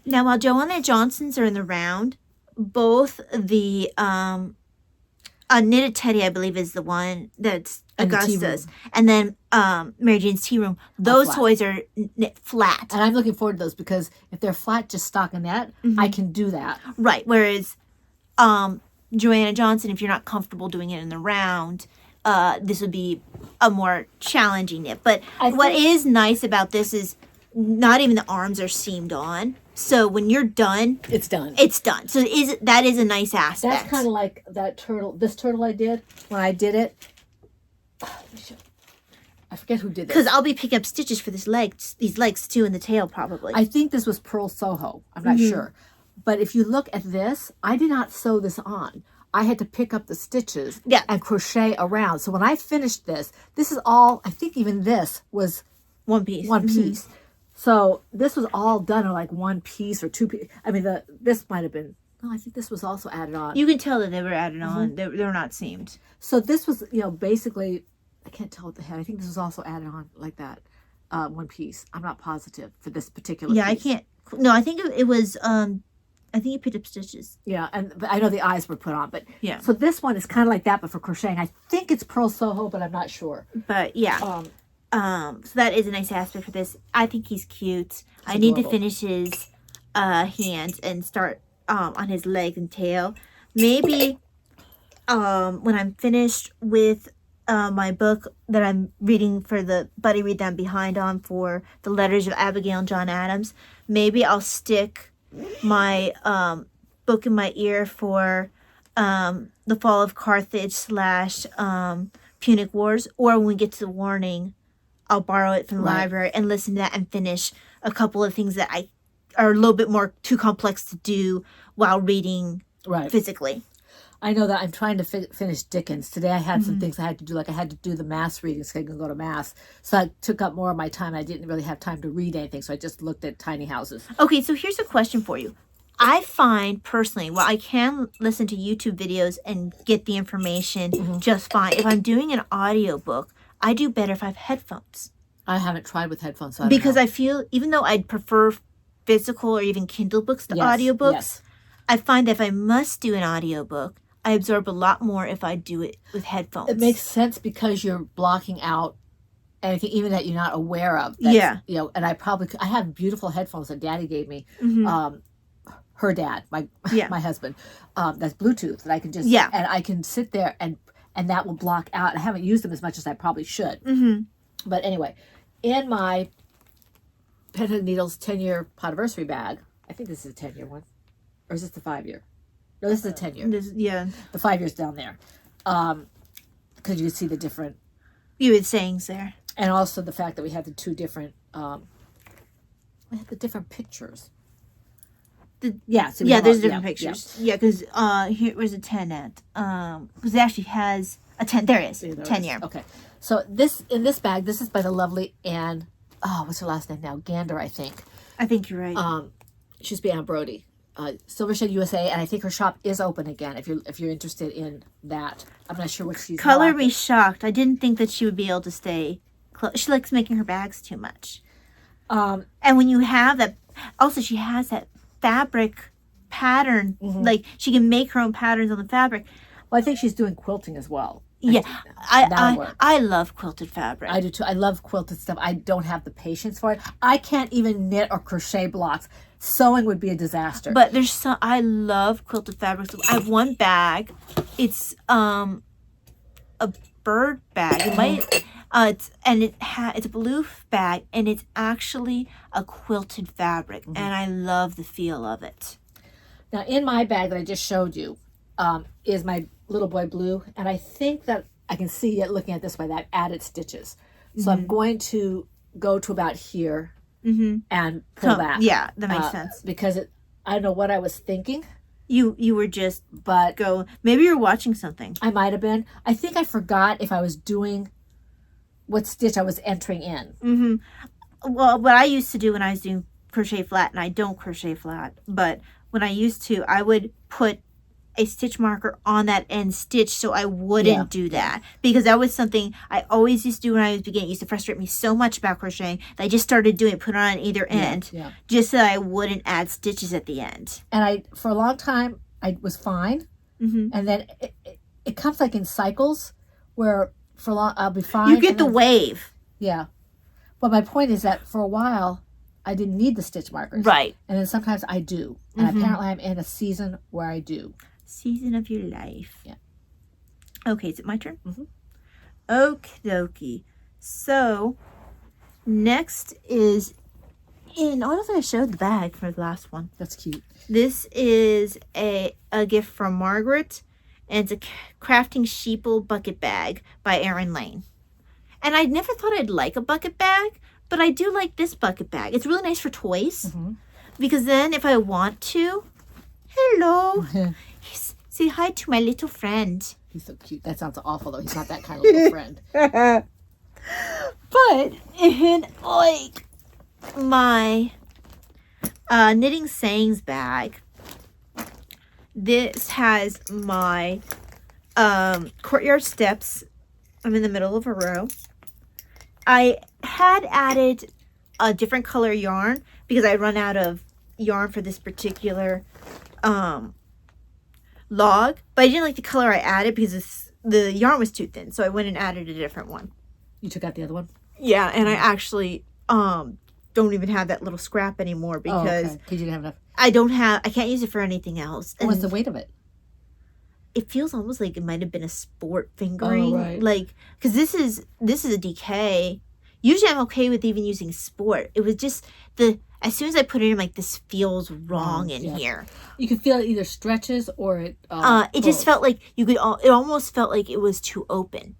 Now, while Joanna Johnson's are in the round, both the Knitted Teddy, I believe, is the one that's And the tea Augusta's. And then Mary Jane's Tea Room. Those flat. toys are knit flat. And I'm looking forward to those because if they're flat, just stockinette, I can do that. Right. Whereas Joanna Johnson, if you're not comfortable doing it in the round, this would be a more challenging knit. But what is nice about this is not even the arms are seamed on. So when you're done, It's done. it's done. So that is a nice aspect. That's kind of like that turtle. This turtle I did when I did it. I forget who did this. Because I'll be picking up stitches for these legs too, in the tail probably. I think this was Pearl Soho. I'm not sure. But if you look at this, I did not sew this on. I had to pick up the stitches and crochet around. So when I finished this is all, I think even this was one piece. one piece. So this was all done in like one piece or two pieces. I mean, this might have been, no, I think this was also added on. You can tell that they were added on. They were not seamed. So this was, basically, I can't tell what the head. I think this was also added on like that, one piece. I'm not positive for this particular piece. I can't. No, I think it was, I think you picked up stitches. Yeah, but I know the eyes were put on. But yeah. So this one is kind of like that, but for crocheting. I think it's Pearl Soho, but I'm not sure. But yeah. So that is a nice aspect for this. I think he's cute. I need to finish his hands and start on his legs and tail. Maybe when I'm finished with my book that I'm reading for the Buddy Read That I'm behind on for the Letters of Abigail and John Adams, maybe I'll stick my book in my ear for the Fall of Carthage / Punic Wars, or when we get to the warning, I'll borrow it from the library and listen to that and finish a couple of things that are a little bit more too complex to do while reading physically. I know that I'm trying to finish Dickens. Today I had some things I had to do, like I had to do the mass reading so I can go to mass. So that took up more of my time. I didn't really have time to read anything, so I just looked at tiny houses. Okay, so here's a question for you. I find personally, while I can listen to YouTube videos and get the information just fine, if I'm doing an audiobook, I do better if I have headphones. I haven't tried with headphones, so I don't because know. I feel, even though I'd prefer physical or even Kindle books to audiobooks, I find that if I must do an audiobook, I absorb a lot more if I do it with headphones. It makes sense because you're blocking out anything even that you're not aware of. And I have beautiful headphones that Daddy gave me. Her dad, my husband, that's Bluetooth, that I can just and I can sit there and that will block out. I haven't used them as much as I probably should. But anyway, in my Pen and Needles 10-year Podiversary bag, I think this is a 10-year one, or is this the 5-year? No, this is a 10-year. The 5 years down there, because you can see the different. You had sayings there, and also the fact that we have the two different. We have the different pictures. There's different pictures. Because here was a 10 at because it actually has a 10. There is 10-year. Okay, so in this bag, this is by the lovely Anne. Oh, what's her last name now? Gander, I think. I think you're right. She's Anne Brody, Silvershed USA, and I think her shop is open again. If you're interested in that, I'm not sure what she's. Color me shocked. I didn't think that she would be able to stay. She likes making her bags too much. And when you have that, also she has that fabric pattern, like she can make her own patterns on the fabric. Well, I think she's doing quilting as well. I love quilted fabric. I do too. I love quilted stuff. I don't have the patience for it. I can't even knit or crochet blocks. Sewing would be a disaster. But I love quilted fabrics. I have one bag. It's a bird bag. It might it's a blue bag, and it's actually a quilted fabric, and I love the feel of it. Now, in my bag that I just showed you is my Little Boy Blue, and I think that I can see it looking at this way, that added stitches. So I'm going to go to about here and pull back. Yeah, that makes sense. Because I don't know what I was thinking. You were just maybe you're watching something. I might have been. I think I forgot if I was doing what stitch I was entering in. Well, what I used to do when I was doing crochet flat, and I don't crochet flat, but when I used to, I would put a stitch marker on that end stitch so I wouldn't do that, because that was something I always used to do when I was beginning. It used to frustrate me so much about crocheting that I just started doing it, put it on either end, just so that I wouldn't add stitches at the end. And for a long time, I was fine. And then it comes like in cycles where for long I'll be fine. You get and the then- wave. Yeah. But my point is that for a while, I didn't need the stitch markers. Right. And then sometimes I do. And apparently I'm in a season where I do. Season of your life. Yeah. Okay, is it my turn? Mhm. Okie dokie. So, next is in, I don't think I showed the bag for the last one. That's cute. This is a gift from Margaret, and it's a Crafting Sheeple bucket bag by Erin Lane. And I never thought I'd like a bucket bag, but I do like this bucket bag. It's really nice for toys, because then if I want to, hello, say hi to my little friend. He's so cute. That sounds awful, though. He's not that kind of little friend. But in like my knitting sayings bag, this has my courtyard steps. I'm in the middle of a row. I had added a different color yarn because I run out of yarn for this particular log, but I didn't like the color I added because the yarn was too thin, so I went and added a different one. You took out the other one? Yeah, and I actually don't even have that little scrap anymore because you didn't have enough. I can't use it for anything else. And What's the weight of it? it feels almost like it might have been a sport fingering. Oh, right. Like, because this is a DK. Usually I'm okay with even using sport. It was just as soon as I put it in, like, this feels wrong in here. You can feel it either stretches or it It just felt like it almost felt like it was too open.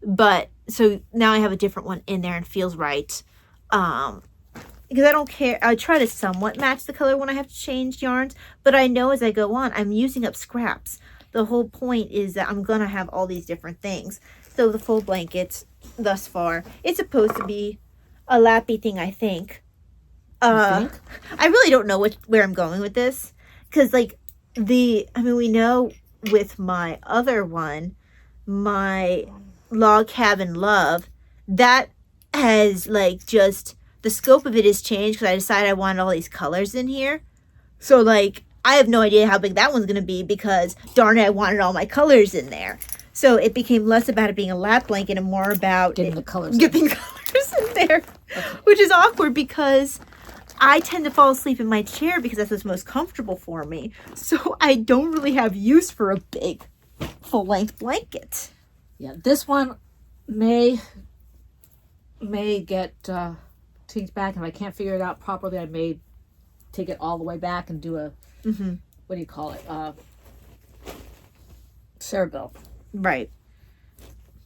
But so now I have a different one in there and feels right. Because I don't care. I try to somewhat match the color when I have to change yarns, but I know as I go on, I'm using up scraps. The whole point is that I'm going to have all these different things. So the full blankets thus far, it's supposed to be a lappy thing, I think. I really don't know where I'm going with this. Because, like, we know with my other one, my Log Cabin Love, that has, like, just, the scope of it has changed because I decided I wanted all these colors in here. So, like, I have no idea how big that one's going to be because, darn it, I wanted all my colors in there. So it became less about it being a lap blanket and more about getting the colors in there, which is awkward because I tend to fall asleep in my chair because that's what's most comfortable for me. So I don't really have use for a big full-length blanket. Yeah, this one may get changed back. If I can't figure it out properly, I may take it all the way back and do a, what do you call it? Cerebell. Right.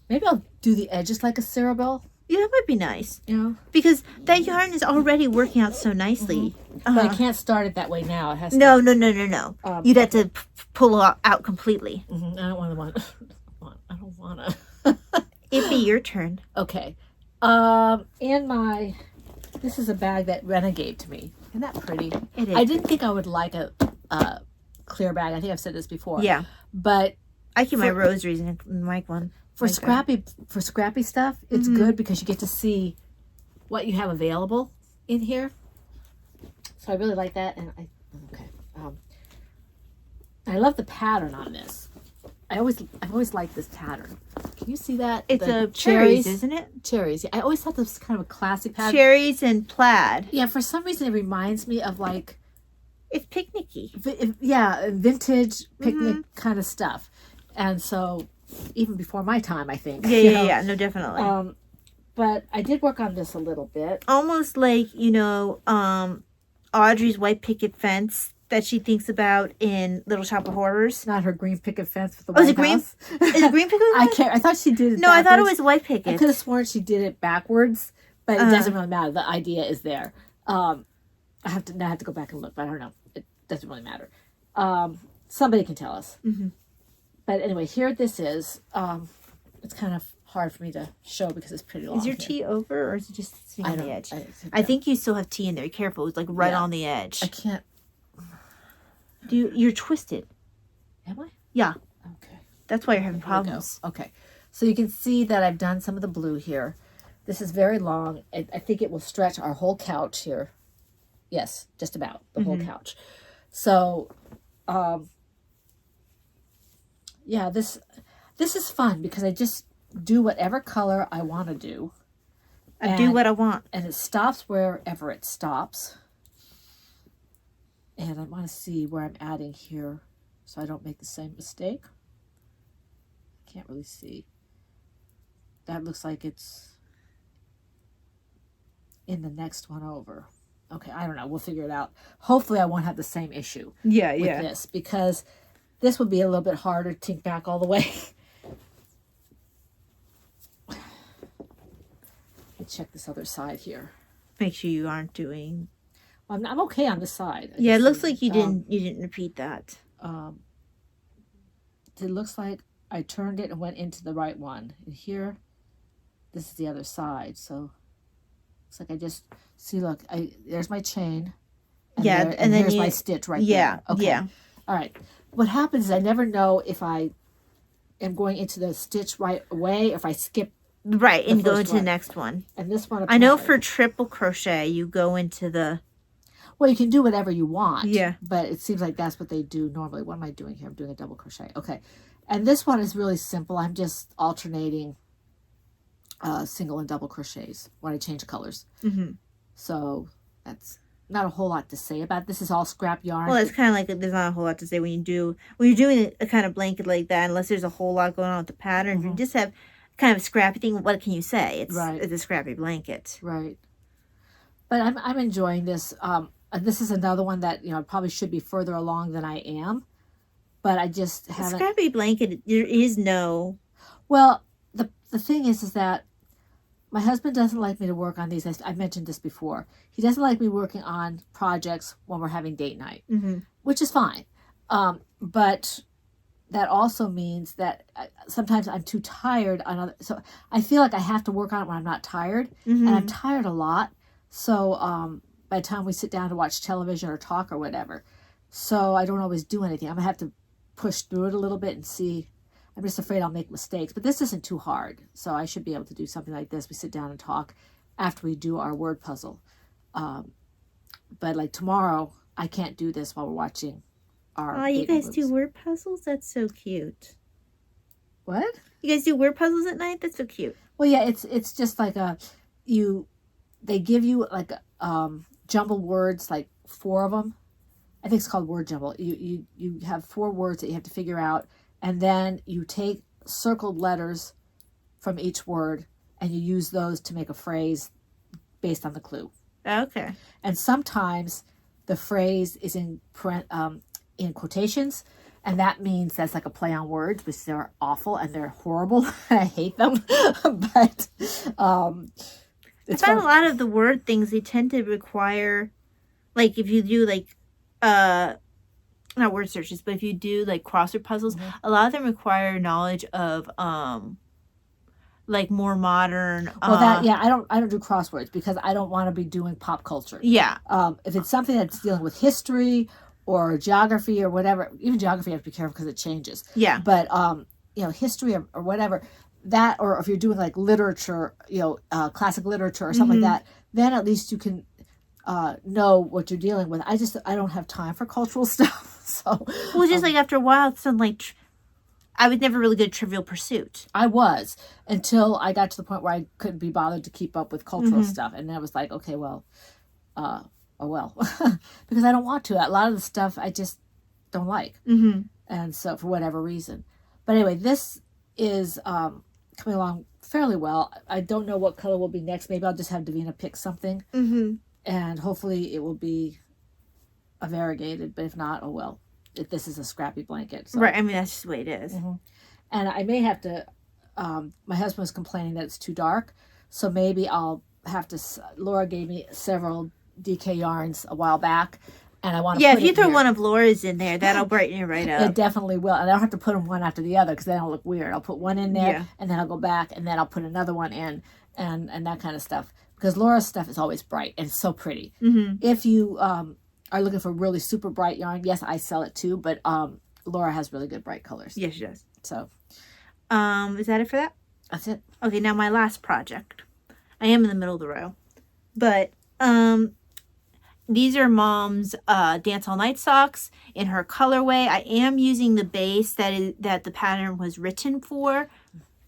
Maybe I'll do the edges like a Cerebell. Yeah, that might be nice. You know? Because that yarn is already working out so nicely. But I can't start it that way now. It has to. No. You'd have to pull it out completely. I don't want I don't want to. It'd be your turn. Okay. This is a bag that Rena gave to me. Isn't that pretty? It is. I didn't think I would like a clear bag. I think I've said this before. Yeah. But I keep my rosaries in my one. for scrappy stuff, it's good because you get to see what you have available in here. So I really like that, and I love the pattern on this. I've always liked this pattern. Can you see that? It's The a cherries, isn't it? Cherries. Yeah, I always thought this was kind of a classy pattern. Cherries and plaid. Yeah, for some reason it reminds me of like It's picnicky. Vintage picnic kind of stuff. And so even before my time, I think. Yeah. No, definitely. But I did work on this a little bit. Almost like, Audrey's white picket fence that she thinks about in Little Shop of Horrors. Not her green picket fence with the Oh, is White it green? House. Is it green picket? I can't. I thought she did it No, I thought it backwards. was white I picket. could have sworn she did it backwards, but it doesn't really matter. The idea is there. I have to go back and look, but I don't know. It doesn't really matter. Somebody can tell us. Mm-hmm. But anyway, here this is. It's kind of hard for me to show because it's pretty long. Is your here. tea over or is it just sitting on the edge? I I think you still have tea in there. Careful. It's like right on the edge. I can't. You're twisted. Am I? Yeah. Okay. That's why you're having Here we go. problems. Okay. So you can see that I've done some of the blue here. This is very long. I think it will stretch our whole couch here. Yes, just about the whole couch. So yeah, this is fun because I just do whatever color I want to do. I do what I want. And it stops wherever it stops. And I want to see where I'm adding here so I don't make the same mistake. I can't really see. That looks like it's in the next one over. Okay, I don't know. We'll figure it out. Hopefully I won't have the same issue with this, because this would be a little bit harder to take back all the way. Let me check this other side here. Make sure you aren't doing. I'm okay on this side. Yeah, it looks like you didn't repeat that. It looks like I turned it and went into the right one. And here, this is the other side. So it's like I just see. Look, there's my chain. And yeah, and then here's my stitch right there. Okay. Yeah. All right. What happens is I never know if I am going into the stitch right away, or if I skip. Right, and go into the next one. And this one. I know for triple crochet, you go into the. Well, you can do whatever you want. Yeah. But it seems like that's what they do normally. What am I doing here? I'm doing a double crochet. Okay. And this one is really simple. I'm just alternating single and double crochets when I change colors. Mm-hmm. So that's not a whole lot to say about it. This is all scrap yarn. Well, it's kind of like there's not a whole lot to say when you're doing a kind of blanket like that, unless there's a whole lot going on with the pattern. You just have kind of scrappy thing. What can you say? It's a scrappy blanket. Right. But I'm enjoying this. This is another one that, I probably should be further along than I am, but I just haven't. Scrappy blanket, there is no. Well, the thing is that my husband doesn't like me to work on these. I mentioned this before. He doesn't like me working on projects when we're having date night, which is fine. But that also means that sometimes I'm too tired. So I feel like I have to work on it when I'm not tired, and I'm tired a lot. So by the time we sit down to watch television or talk or whatever, so I don't always do anything. I'm going to have to push through it a little bit and see. I'm just afraid I'll make mistakes, but this isn't too hard. So I should be able to do something like this. We sit down and talk after we do our word puzzle. But like tomorrow, I can't do this while we're watching our. Oh, you guys do word puzzles? That's so cute. What? You guys do word puzzles at night? That's so cute. Well, yeah, it's just like they give you like jumbled words, like 4 of them. I think it's called word jumble. You have 4 words that you have to figure out, and then you take circled letters from each word and you use those to make a phrase based on the clue. Okay. And sometimes the phrase is in quotations, and that means that's like a play on words, which they're awful and they're horrible. I hate them. But I find a lot of the word things, they tend to require, like if you do like not word searches, but if you do like crossword puzzles, a lot of them require knowledge of like more modern. Well, I don't do crosswords because I don't want to be doing pop culture. Yeah. If it's something that's dealing with history or geography or whatever, even geography you have to be careful because it changes. Yeah. But history or whatever, that, or if you're doing like literature, classic literature or something like that, then at least you can know what you're dealing with. I don't have time for cultural stuff. So well, just like after a while, it's like I was never really good at Trivial Pursuit. I was, until I got to the point where I couldn't be bothered to keep up with cultural stuff, and then I was like, okay, well, oh well, because I don't want to. A lot of the stuff I just don't like, and so for whatever reason. But anyway, this is coming along fairly well. I don't know what color will be next. Maybe I'll just have Davina pick something, and hopefully it will be a variegated. But if not, oh well. This is a scrappy blanket. So. Right, I mean, that's just the way it is. And I may have to, my husband was complaining that it's too dark, so maybe I'll have to, Laura gave me several DK yarns a while back, and I want to yeah, put if you throw here. one of Laura's in there, that'll brighten it right up. It definitely will, and I don't have to put them one after the other, because then it'll look weird. I'll put one in there, and then I'll go back, and then I'll put another one in, and that kind of stuff. Because Laura's stuff is always bright, and it's so pretty. If you are looking for really super bright yarn, yes, I sell it too, but Laura has really good bright colors. Yes, she does. So is that it for that? That's it. Okay, now my last project. I am in the middle of the row, but these are Mom's Dance All Night socks in her colorway. I am using the base that the pattern was written for.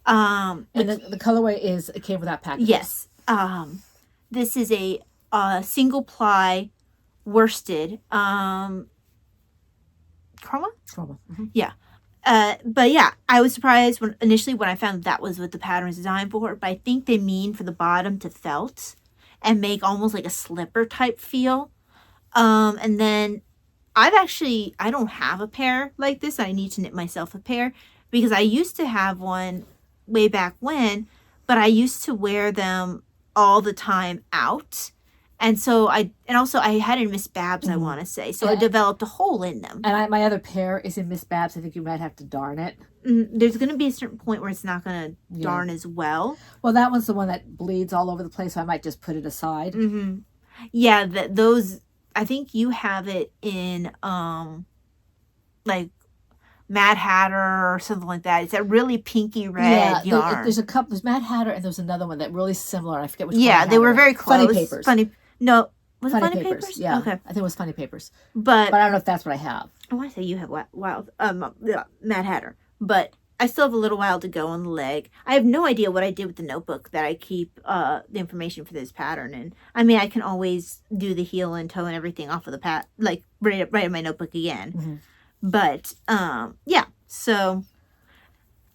And the colorway it came without packages. Yes. This is a single ply worsted chroma. Mm-hmm. Yeah. But yeah, I was surprised initially when I found that was what the pattern was designed for. But I think they mean for the bottom to felt and make almost like a slipper type feel. And then I don't have a pair like this. I need to knit myself a pair because I used to have one way back when, but I used to wear them all the time out. And so I had in Miss Babs, I want to say. So I developed a hole in them. And my other pair is in Miss Babs. I think you might have to darn it. There's going to be a certain point where it's not going to darn as well. Well, that one's the one that bleeds all over the place, so I might just put it aside. Mm-hmm. Yeah, those, I think you have it in, like, Mad Hatter or something like that. It's that really pinky red yarn. There's a couple. There's Mad Hatter and there's another one that really similar. I forget which one. Yeah, they were very close. Funny Papers. No, was Funny it Funny Papers? Yeah. Okay. I think it was Funny Papers. But I don't know if that's what I have. I want to say you have Mad Hatter. But I still have a little while to go on the leg. I have no idea what I did with the notebook that I keep the information for this pattern in. I mean, I can always do the heel and toe and everything off of the like write in my notebook again. Mm-hmm. But yeah. So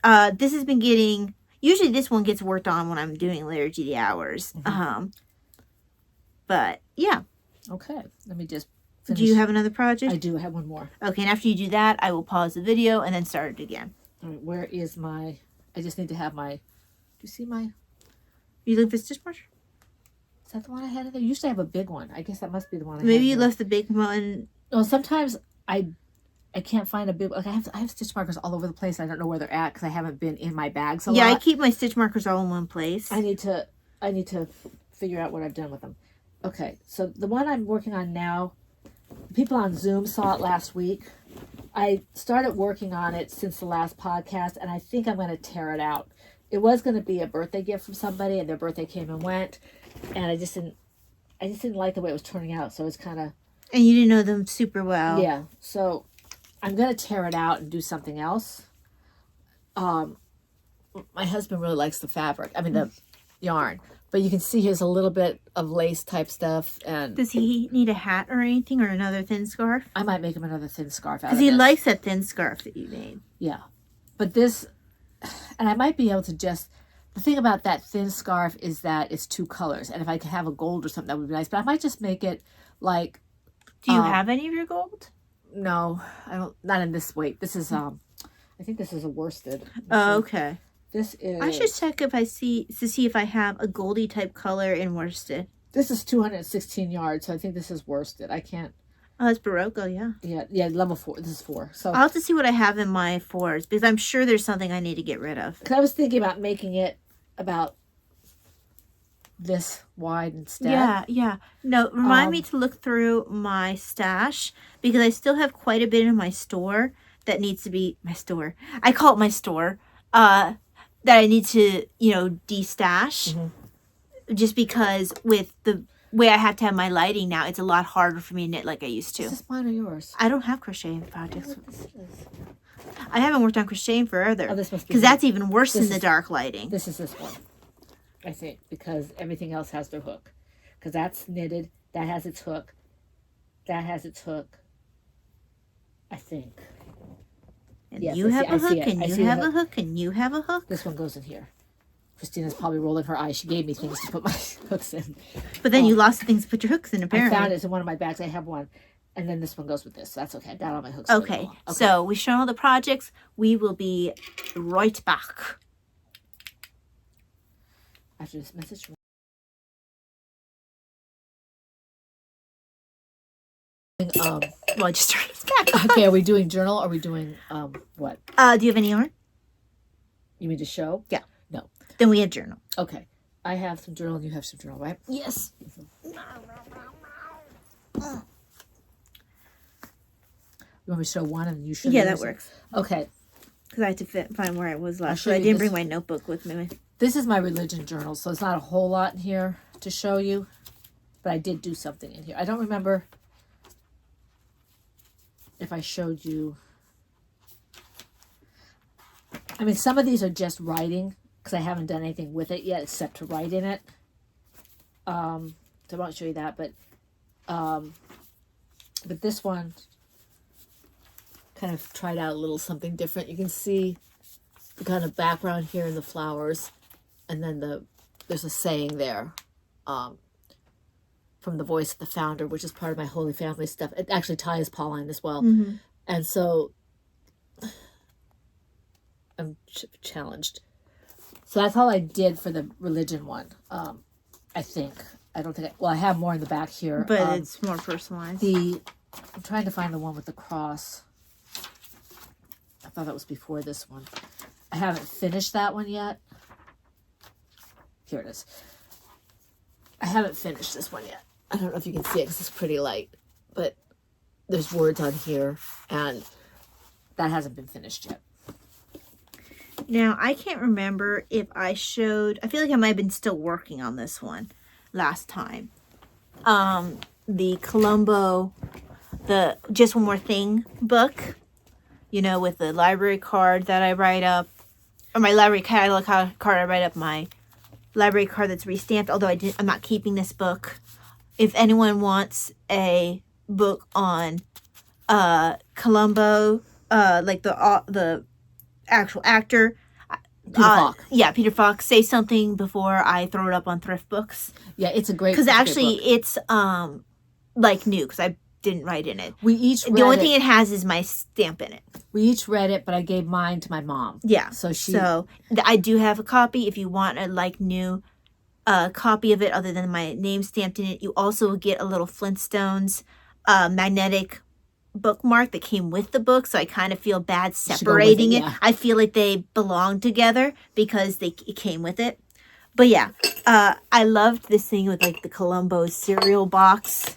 this has been getting, usually this one gets worked on when I'm doing Liturgy of the Hours. Mm-hmm. But yeah. Okay. Let me just finish. Do you have another project? I do. I have one more. Okay, and after you do that, I will pause the video and then start it again. All right, where is my, I just need to have my, do you see my, You looking for stitch marker? is that the one I had in there? Usually I have a big one. I guess that must be the one I had. Maybe you left the big one. Well, sometimes I can't find a big, like I have stitch markers all over the place. I don't know where they're at because I haven't been in my bags a lot. Yeah, I keep my stitch markers all in one place. I need to figure out what I've done with them. Okay, so the one I'm working on now, people on Zoom saw it last week. I started working on it since the last podcast, and I think I'm going to tear it out. It was going to be a birthday gift from somebody, and their birthday came and went, and I just didn't like the way it was turning out, so it's kind of... And you didn't know them super well. Yeah, so I'm going to tear it out and do something else. My husband really likes the fabric, the yarn. But you can see here's a little bit of lace type stuff. And does he need a hat or anything or another thin scarf? I might make him another thin scarf out of because he likes that thin scarf that you made. Yeah. But this, and I might be able to just, the thing about that thin scarf is that it's two colors. And if I could have a gold or something, that would be nice. But I might just make it like... Do you have any of your gold? No, I don't. Not in this weight. This is, I think this is a worsted. Oh, okay. This is... I should check to see if I have a goldy type color in worsted. This is 216 yards, so I think this is worsted. I can't... Oh, it's Barocco, yeah. Yeah, level 4. This is 4. So I'll have to see what I have in my 4s, because I'm sure there's something I need to get rid of. Because I was thinking about making it about this wide instead. Yeah. No, remind me to look through my stash, because I still have quite a bit in my store that needs to be... My store. I call it my store. That I need to, destash. Mm-hmm. Just because with the way I have to have my lighting now, it's a lot harder for me to knit like I used to. Is this mine or yours? I don't have crocheting projects. I haven't worked on crocheting forever. Oh, this must be... Because that's even worse than the dark lighting. This is this one, I think, because everything else has their hook. Because that's knitted, that has its hook, that has its hook, I think. And yes, you have a hook, and you have a hook, and you have a hook. This one goes in here. Christina's probably rolling her eyes. She gave me things to put my hooks in. But then you lost the things to put your hooks in, apparently. I found it in one of my bags. I have one. And then this one goes with this. So that's okay. I got all my hooks. Okay. So we've shown all the projects. We will be right back. After this message from... Well, I just turned this back. Okay, are we doing journal? Or are we doing what? Do you have any yarn? You mean to show? Yeah. No. Then we have journal. Okay. I have some journal and you have some journal, right? Yes. You want me to show one and then you show Yeah, yours? that works. Okay. Because I had to find where I was last. show So I you didn't this. bring my notebook with me. This is my religion journal, so it's not a whole lot in here to show you. but I did do something in here. I don't remember if I showed you. I mean, some of these are just writing because I haven't done anything with it yet except to write in it. So I won't show you that, but this one kind of tried out a little something different. You can see the kind of background here in the flowers, and then there's a saying there from the voice of the founder, which is part of my Holy Family stuff. It actually ties Pauline as well. Mm-hmm. And so I'm challenged. So that's all I did for the religion one. I think. I don't think I have more in the back here. But it's more personalized. I'm trying to find the one with the cross. I thought that was before this one. I haven't finished that one yet. Here it is. I haven't finished this one yet. I don't know if you can see it because it's pretty light. But there's words on here. And that hasn't been finished yet. Now, I can't remember if I showed... I feel like I might have been still working on this one last time. The Colombo, the Just One More Thing book. You know, with the library card that I write up. Or my library catalog card I write up. My library card that's restamped. Although I'm not keeping this book. If anyone wants a book on Colombo, like the actual actor... Peter Falk. Yeah, Peter Falk. Say something before I throw it up on Thrift Books. Yeah, it's a great Because actually, book. it's like new because I didn't write in it. We each read the only it. thing it has is my stamp in it. We each read it, but I gave mine to my mom. Yeah. So I do have a copy. If you want a like new copy of it, other than my name stamped in it, you also get a little Flintstones magnetic bookmark that came with the book, so I kind of feel bad separating it. Yeah. I feel like they belong together because it came with it. But yeah, I loved this thing with like the Colombo cereal box.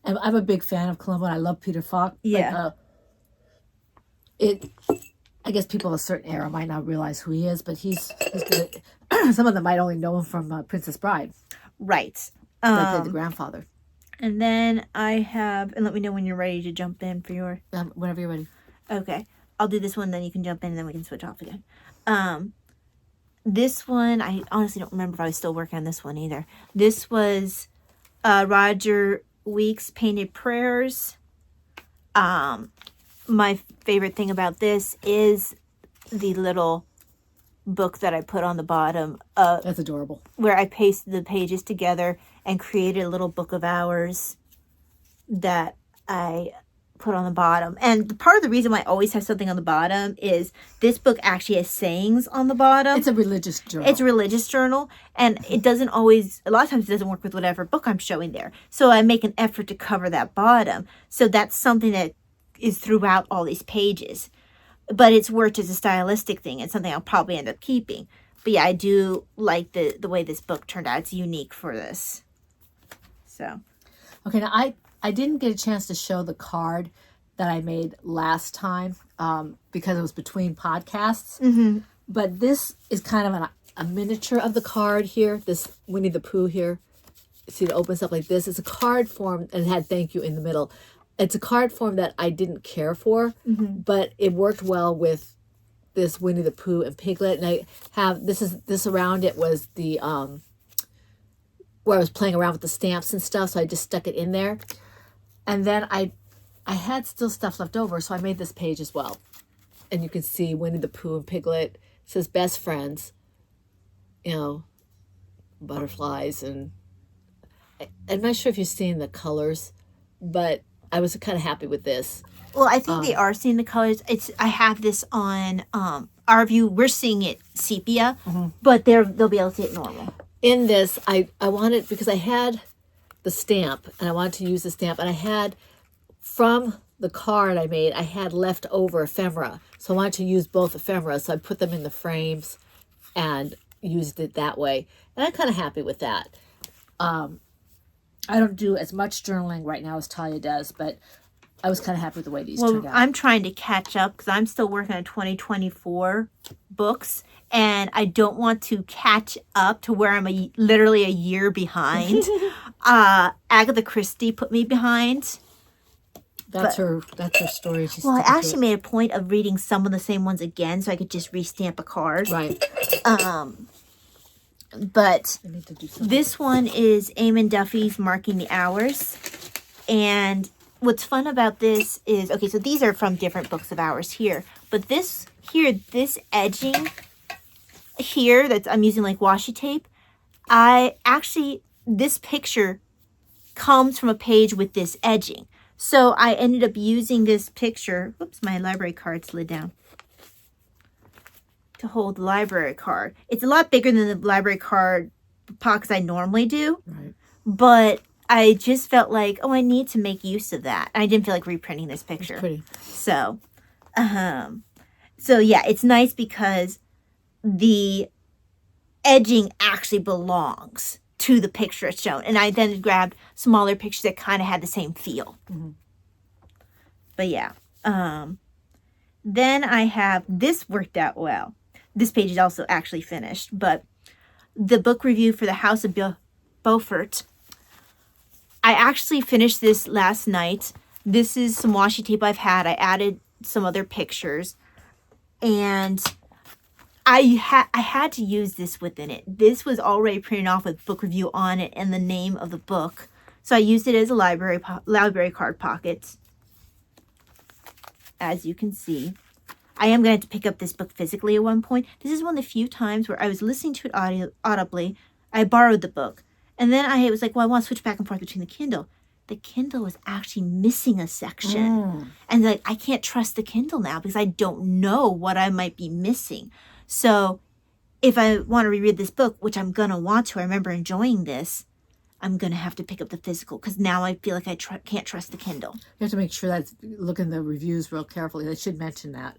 And I'm a big fan of Colombo, and I love Peter Falk. Yeah. But, I guess people of a certain era might not realize who he is, but he's good. Some of them might only know him from Princess Bride. Right. Like the grandfather. And then I have, and let me know when you're ready to jump in for your... Whenever you're ready. Okay. I'll do this one, then you can jump in, and then we can switch off again. This one, I honestly don't remember if I was still working on this one either. This was Roger Weeks' Painted Prayers. My favorite thing about this is the little book that I put on the bottom. That's adorable. Where I pasted the pages together and created a little book of hours that I put on the bottom. And part of the reason why I always have something on the bottom is this book actually has sayings on the bottom. It's a religious journal. It's a religious journal. And it doesn't always, a lot of times it doesn't work with whatever book I'm showing there. So I make an effort to cover that bottom. So that's something that is throughout all these pages. But it's worked as a stylistic thing. It's something I'll probably end up keeping. But yeah, I do like the way this book turned out. It's unique for this. So. Okay, now I didn't get a chance to show the card that I made last time because it was between podcasts. Mm-hmm. But this is kind of a miniature of the card here. This Winnie the Pooh here. See, it opens up like this. It's a card form and it had thank you in the middle. It's a card form that I didn't care for, but it worked well with this Winnie the Pooh and Piglet. And I have, this around it was the, where I was playing around with the stamps and stuff. So I just stuck it in there. And then I had still stuff left over. So I made this page as well. And you can see Winnie the Pooh and Piglet. It says best friends, butterflies. And I'm not sure if you're seeing the colors, but I was kind of happy with this. Well, I think they are seeing the colors. I have this on our view. We're seeing it sepia, but they'll be able to see it normal. In this, I wanted, because I had the stamp, and I wanted to use the stamp, and I had, from the card I made, I had left over ephemera. So I wanted to use both ephemera, so I put them in the frames and used it that way. And I'm kind of happy with that. I don't do as much journaling right now as Talia does, but I was kind of happy with the way these turned out. I'm trying to catch up because I'm still working on 2024 books, and I don't want to catch up to where I'm literally a year behind. Agatha Christie put me behind. That's her story. She's Well, I sticking to actually made a point of reading some of the same ones again so I could just restamp a card. Right. But I need to do something. this one is Eamon Duffy's Marking the Hours. And what's fun about this is, okay, so these are from different books of hours here. But this edging here that I'm using like washi tape, this picture comes from a page with this edging. So I ended up using this picture. Whoops, my library card slid down. To hold the library card. It's a lot bigger than the library card pockets I normally do. Right. But I just felt like, I need to make use of that. I didn't feel like reprinting this picture. It's pretty. So yeah, it's nice because the edging actually belongs to the picture it's shown. And I then grabbed smaller pictures that kind of had the same feel. Mm-hmm. But yeah. Then I have, this worked out well. This page is also actually finished. But the book review for The House of Beaufort. I actually finished this last night. This is some washi tape I've had. I added some other pictures. And I had to use this within it. This was already printed off with book review on it and the name of the book. So I used it as a library card pocket. As you can see. I am going to have to pick up this book physically at one point. This is one of the few times where I was listening to it audibly. I borrowed the book. And then I was like, well, I want to switch back and forth between the Kindle. The Kindle was actually missing a section. And like, I can't trust the Kindle now because I don't know what I might be missing. So if I want to reread this book, which I'm going to want to, I remember enjoying this, I'm going to have to pick up the physical because now I feel like I can't trust the Kindle. You have to make sure look in the reviews real carefully. They should mention that.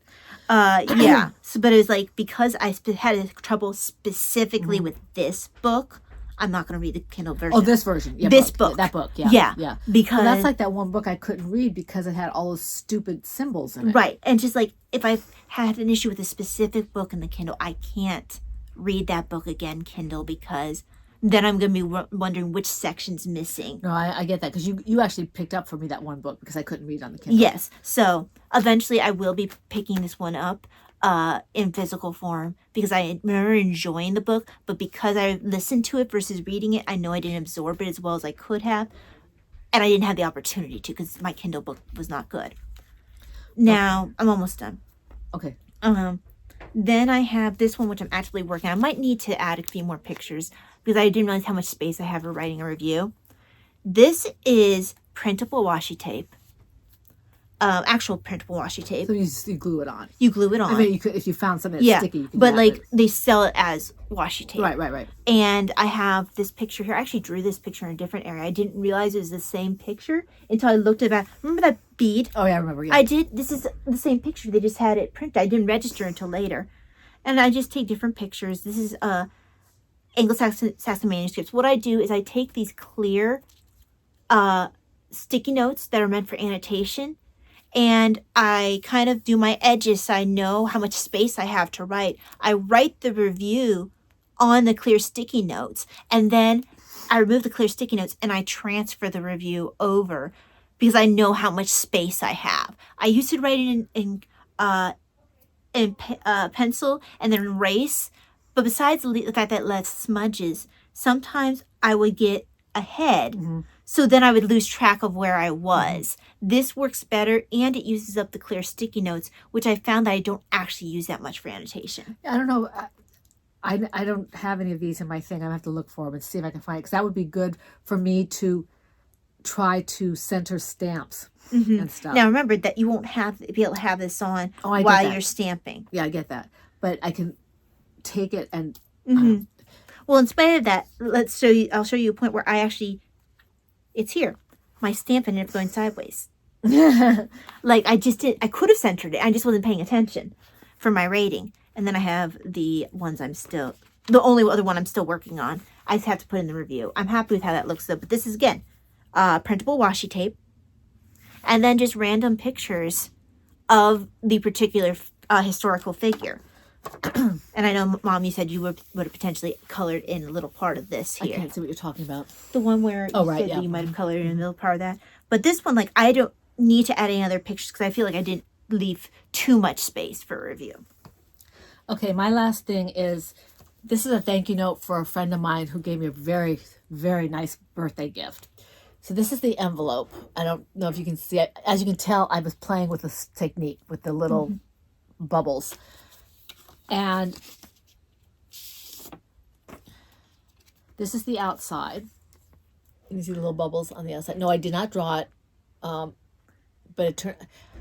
Yeah. So, but it was like, because I had trouble specifically with this book, I'm not going to read the Kindle version. Oh, this version. Yeah, this book. That book, yeah. Yeah. Yeah. Because that's like that one book I couldn't read because it had all those stupid symbols in it. Right. And just like, if I had an issue with a specific book in the Kindle, I can't read that book again, Kindle, because then I'm going to be wondering which section's missing. No, I get that because you actually picked up for me that one book because I couldn't read on the Kindle. Yes. So eventually I will be picking this one up in physical form because I remember enjoying the book, but because I listened to it versus reading it, I know I didn't absorb it as well as I could have. And I didn't have the opportunity to because my Kindle book was not good. Now, I'm almost done. Okay. Then I have this one, which I'm actually working on. I might need to add a few more pictures because I didn't realize how much space I have for writing a review. This is printable washi tape. Actual printable washi tape. So you glue it on. You glue it on. I mean, you could, if you found something that's sticky, you could but do like that, they sell it as washi tape. Right. And I have this picture here. I actually drew this picture in a different area. I didn't realize it was the same picture until I looked at that. Remember that bead? Oh, yeah, I remember. Yeah. I did. This is the same picture. They just had it printed. I didn't register until later. And I just take different pictures. This is Anglo-Saxon manuscripts. What I do is I take these clear sticky notes that are meant for annotation, and I kind of do my edges so I know how much space I have to write. I write the review on the clear sticky notes, and then I remove the clear sticky notes and I transfer the review over because I know how much space I have. I used to write it in pencil and then erase, but besides the fact that it left smudges, sometimes I would get ahead. Mm-hmm. So then I would lose track of where I was. Mm-hmm. This works better and it uses up the clear sticky notes, which I found that I don't actually use that much for annotation. I don't know. I don't have any of these in my thing. I have to look for them and see if I can find it because that would be good for me to try to center stamps and stuff. Now remember that you won't be able to have this on while you're stamping. Yeah, I get that. But I can take it and... Well, in spite of that, I'll show you a point where I actually... It's here. My stamp ended up going sideways. Like I could have centered it. I just wasn't paying attention for my rating. And then I have the only other one I'm still working on. I just have to put in the review. I'm happy with how that looks though. But this is, again, printable washi tape. And then just random pictures of the particular historical figure. And I know, Mom, you said you would have potentially colored in a little part of this I here. can't see what you're talking about. The one where Oh, you right, said yeah. that you might have colored in a little part of that. But this one, like, I don't need to add any other pictures because I feel like I didn't leave too much space for review. Okay, my last thing is, this is a thank you note for a friend of mine who gave me a very, very nice birthday gift. So this is the envelope. I don't know if you can see it. As you can tell, I was playing with this technique with the little bubbles. And this is the outside. You see the little bubbles on the outside. No, I did not draw it. But it turned...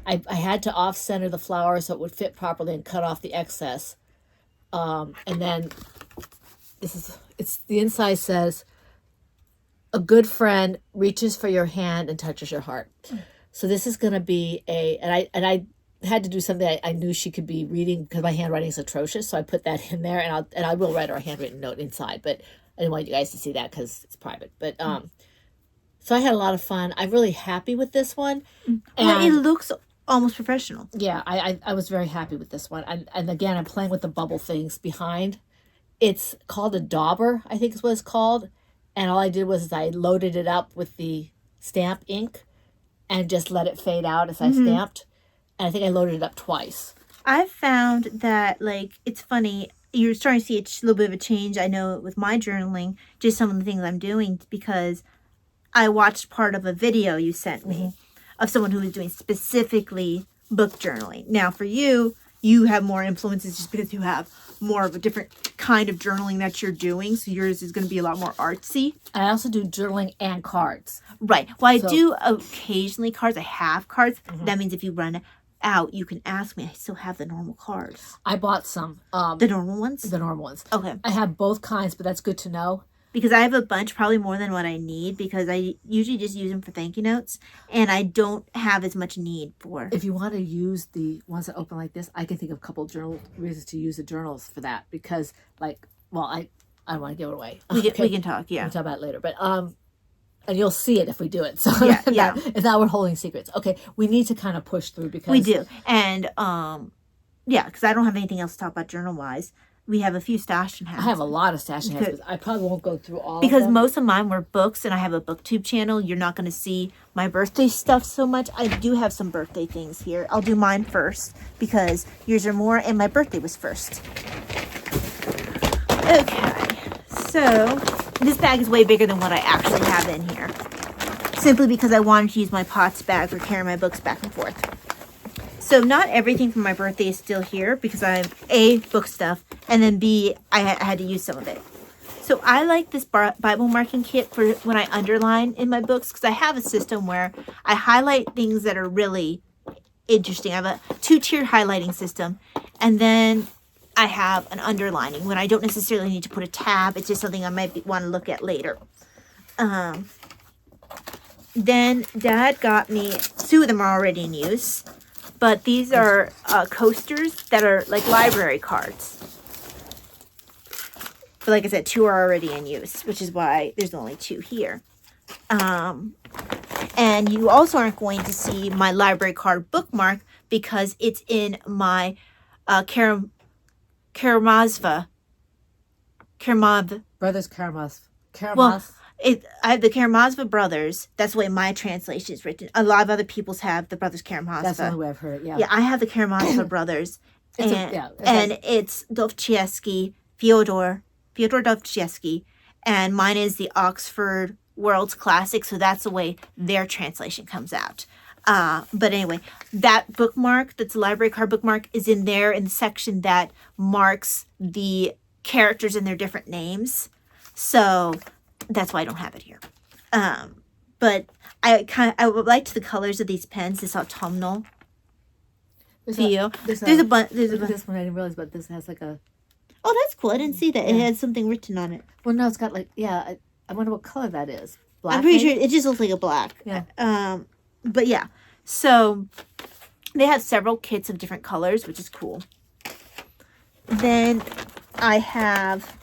I had to off-center the flower so it would fit properly and cut off the excess. And then it's the inside says, a good friend reaches for your hand and touches your heart. So this is going to be and I had to do something I knew she could be reading because my handwriting is atrocious. So I put that in there, and I will write her a handwritten note inside, but I didn't want you guys to see that because it's private. But so I had a lot of fun. I'm really happy with this one. Well, it looks almost professional. Yeah, I was very happy with this one. And again, I'm playing with the bubble things behind. It's called a dauber, I think is what it's called. And all I did was I loaded it up with the stamp ink and just let it fade out as I stamped. And I think I loaded it up twice. I've found that, like, it's funny. You're starting to see a little bit of a change, I know, with my journaling, just some of the things I'm doing, because I watched part of a video you sent me of someone who was doing specifically book journaling. Now, for you, you have more influences just because you have more of a different kind of journaling that you're doing. So yours is going to be a lot more artsy. I also do journaling and cards. Right. Well, I do occasionally cards. I have cards. That means if you run out, you can ask me. I still have the normal cards. I bought some. The normal ones? The normal ones. Okay. I have both kinds, but that's good to know. Because I have a bunch, probably more than what I need, because I usually just use them for thank you notes, and I don't have as much need for. If you want to use the ones that open like this, I can think of a couple of journal reasons to use the journals for that, because, like, well, I don't want to give it away. We can talk, yeah. We'll talk about it later, but and you'll see it if we do it. So yeah. It's not we're holding secrets. Okay, we need to kind of push through because we do, and yeah, because I don't have anything else to talk about journal wise. We have a few stash and hats. I have a lot of stash and hats, but I probably won't go through all because of them. most of mine were books, and I have a booktube channel. You're not going to see my birthday stuff so much. I do have some birthday things here. I'll do mine first because yours are more, and my birthday was first. Okay, so this bag is way bigger than what I actually have in here, simply because I wanted to use my Potts bag for carrying my books back and forth. So not everything from my birthday is still here because I have A, book stuff, and then B, I had to use some of it. So I like this Bible marking kit for when I underline in my books because I have a system where I highlight things that are really interesting. I have a 2-tiered highlighting system, and then I have an underlining when I don't necessarily need to put a tab. It's just something I might want to look at later. Then Dad got me, 2 of them are already in use. But these are coasters that are like library cards. But like I said, 2 are already in use, which is why there's only 2 here. And you also aren't going to see my library card bookmark because it's in my Brothers Karamazov. Well, I have the Karamazov brothers. That's the way my translation is written. A lot of other people's have the Brothers Karamazov. That's the only way I've heard it, yeah. Yeah, I have the Karamazov brothers. It's Dostoevsky, Fyodor Dostoevsky, and mine is the Oxford World's Classic, so that's the way their translation comes out. But anyway, that bookmark, that's a library card bookmark, is in there in the section that marks the characters and their different names. So that's why I don't have it here. But I liked the colors of these pens, this autumnal feel. There's a bunch. This one I didn't realize, but this has like a... Oh, that's cool. I didn't see that. It had something written on it. Well, no, it's got like, yeah, I wonder what color that is. Black? I'm pretty sure it just looks like a black. Yeah. But yeah, so they have several kits of different colors, which is cool. Then I have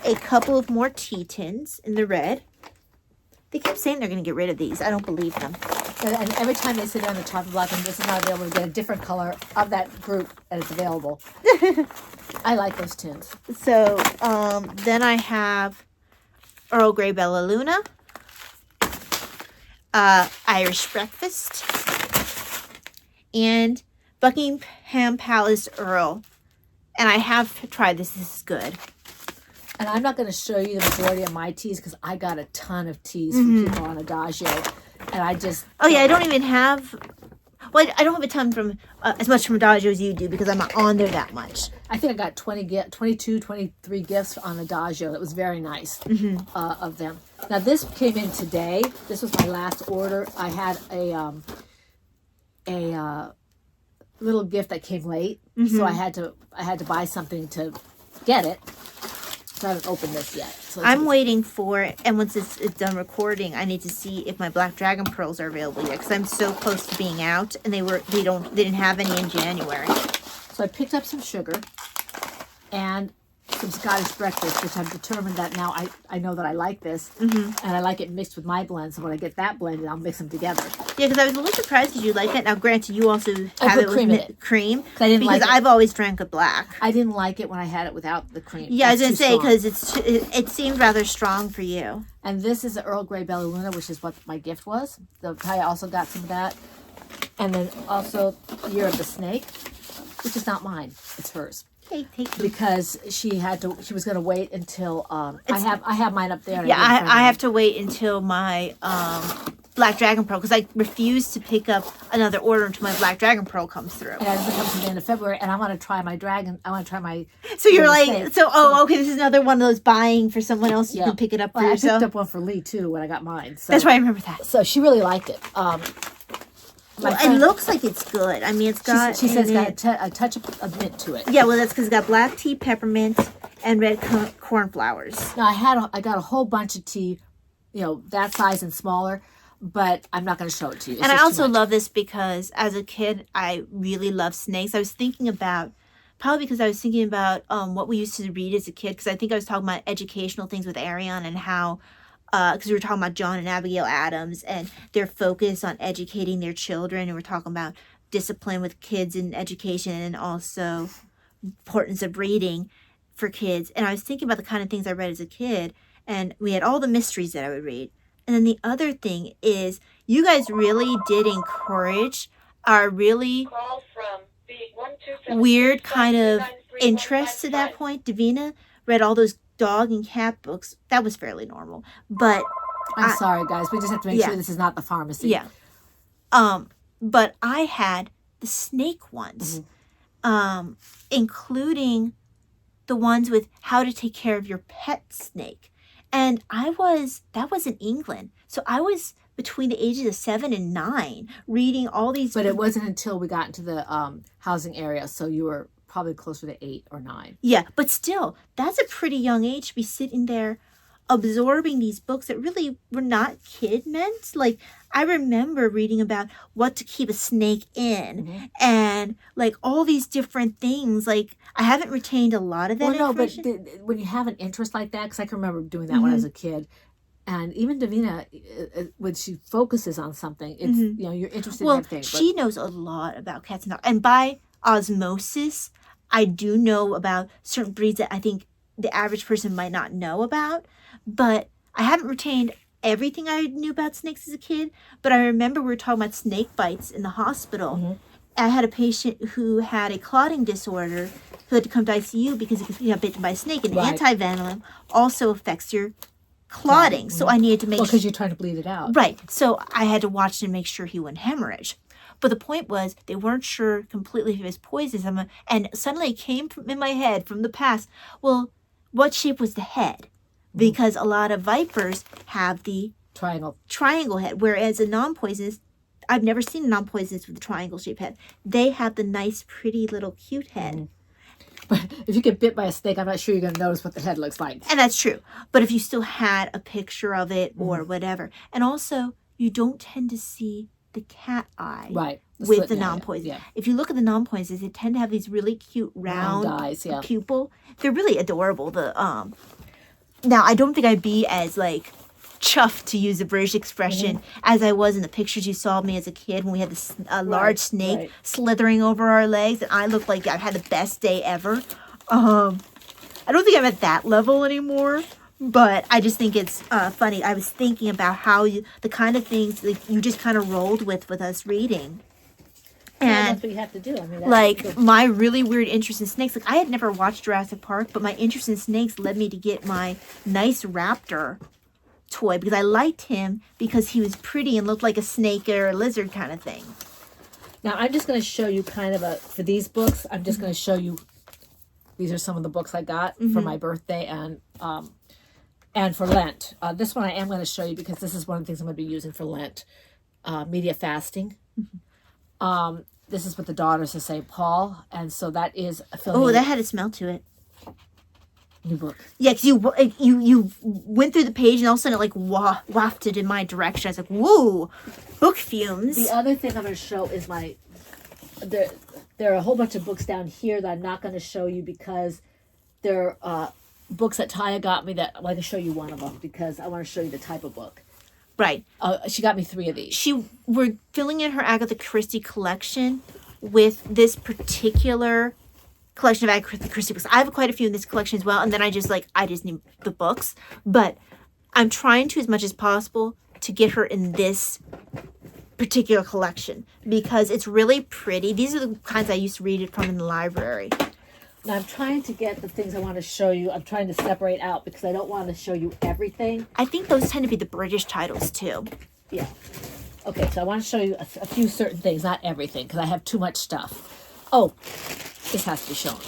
a couple of more tea tins in the red. They keep saying they're going to get rid of these. I don't believe them. And every time they sit there on the chocolate block and this is not available, to get a different color of that group and it's available. I like those tins. So then I have Earl Grey Bella Luna, Irish Breakfast, and Buckingham Palace Earl. And I have tried this. This is good. And I'm not going to show you the majority of my teas because I got a ton of teas from people on Adagio. And I just... Oh, yeah, I don't even have... Well, I don't have a ton from... as much from Adagio as you do because I'm not on there that much. I think I got 22, 23 gifts on Adagio. That was very nice of them. Now, this came in today. This was my last order. I had a little gift that came late. So I had to buy something to get it. So I haven't opened this yet. So I'm waiting for it, and once it's done recording, I need to see if my Black Dragon pearls are available yet, because I'm so close to being out, and they didn't have any in January. So I picked up some sugar and some Scottish breakfast, which I've determined that now I know that I like this, and I like it mixed with my blend. So when I get that blended, I'll mix them together. Yeah, because I was a little surprised because you like it. Now, granted, you also have it cream in with it. cream I didn't like because it. I've always drank it black. I didn't like it when I had it without the cream. Yeah, I was That's gonna too say strong. because it seemed rather strong for you. And this is the Earl Grey Bella Luna, which is what my gift was. So I also got some of that. And then also Year of the Snake, which is not mine. It's hers. Okay, take them. Because she was going to wait until, I have mine up there. And Yeah, didn't print I them. have to wait until my Black Dragon Pearl because I refuse to pick up another order until my Black Dragon Pearl comes through. And as it comes to the end of February, and I want to try my dragon. I want to try my. So you're Year of the like, Snake. okay, this is another one of those buying for someone else. You Yeah. can pick it up for Well, I yourself. picked up one for Lee too when I got mine. So. That's why I remember that. So she really liked it. My Well, it friend- looks like it's good. I mean, it's got. She says in it's got a touch of mint to it. Yeah, well, that's because it's got black tea, peppermint, and red cornflowers. Now I got a whole bunch of tea, that size and smaller, but I'm not going to show it to you. It's And I just too also much. love this because as a kid, I really loved snakes. I was thinking about, probably because I was thinking about what we used to read as a kid, because I think I was talking about educational things with Arion and how, because we were talking about John and Abigail Adams and their focus on educating their children, and we're talking about discipline with kids in education and also importance of reading for kids. And I was thinking about the kind of things I read as a kid, and we had all the mysteries that I would read. And then the other thing is, you guys really did encourage our really weird kind of interest to that point. Davina read all those dog and cat books. That was fairly normal. But I'm sorry, guys. We just have to make sure this is not the pharmacy. yeah. But I had the snake ones, including the ones with how to take care of your pet snake. And that was in England. So I was between the ages of 7 and 9 reading all these. But it wasn't until we got into the housing area, so you were probably closer to 8 or 9. Yeah, but still, that's a pretty young age to be sitting there absorbing these books that really were not kid meant. Like, I remember reading about what to keep a snake in and like all these different things. Like, I haven't retained a lot of that information. But when you have an interest like that, because I can remember doing that when I was a kid, and even Davina, when she focuses on something, it's you're interested in everything. But She knows a lot about cats and dogs, and by osmosis, I do know about certain breeds that I think the average person might not know about. But I haven't retained everything I knew about snakes as a kid. But I remember we were talking about snake bites in the hospital. I had a patient who had a clotting disorder who had to come to ICU because he got bitten by a snake. And anti-venom also affects your clotting. So I needed to make because you're trying to bleed it out. Right. So I had to watch to make sure he wouldn't hemorrhage. But the point was, they weren't sure completely if it was poisonous. And suddenly it came in my head from the past, well, what shape was the head? Because a lot of vipers have the triangle head, whereas a non-poisonous, I've never seen a non-poisonous with a triangle-shaped head. They have the nice, pretty little cute head. But if you get bit by a snake, I'm not sure you're going to notice what the head looks like. And that's true. But if you still had a picture of it or whatever. And also, you don't tend to see the cat eye with the non-poisonous. Yeah. If you look at the non-poisonous, they tend to have these really cute round eyes, pupil. They're really adorable. Now, I don't think I'd be as like chuffed, to use a British expression, as I was in the pictures you saw of me as a kid when we had this large snake slithering over our legs, and I looked like I had the best day ever. I don't think I'm at that level anymore, but I just think it's funny. I was thinking about how the kind of things that you just kind of rolled with us reading. And that's what you have to do. I mean, like my really weird interest in snakes, like I had never watched Jurassic Park, but my interest in snakes led me to get my nice raptor toy because I liked him because he was pretty and looked like a snake or a lizard kind of thing. Now I'm just going to show you kind of for these books, I'm just going to show you, these are some of the books I got for my birthday and for Lent. This one I am going to show you because this is one of the things I'm going to be using for Lent, media fasting. This is with the Daughters of St. Paul, and so that is affiliated. Oh, that had a smell to it. New book. Yeah, because you went through the page and all of a sudden it like wafted in my direction. I was like, whoa, book fumes. The other thing I'm going to show is there are a whole bunch of books down here that I'm not going to show you because they're books that Taya got me that I'd like to show you one of them because I want to show you the type of book. Right. She got me 3 of these. We're filling in her Agatha Christie collection with this particular collection of Agatha Christie books. I have quite a few in this collection as well, and then I just need the books. But I'm trying to, as much as possible, to get her in this particular collection because it's really pretty. These are the kinds I used to read it from in the library. Now I'm trying to get the things I want to show you. I'm trying to separate out because I don't want to show you everything. I think those tend to be the British titles too. Yeah. Okay, so I want to show you a few certain things, not everything, because I have too much stuff. Oh, this has to be shown.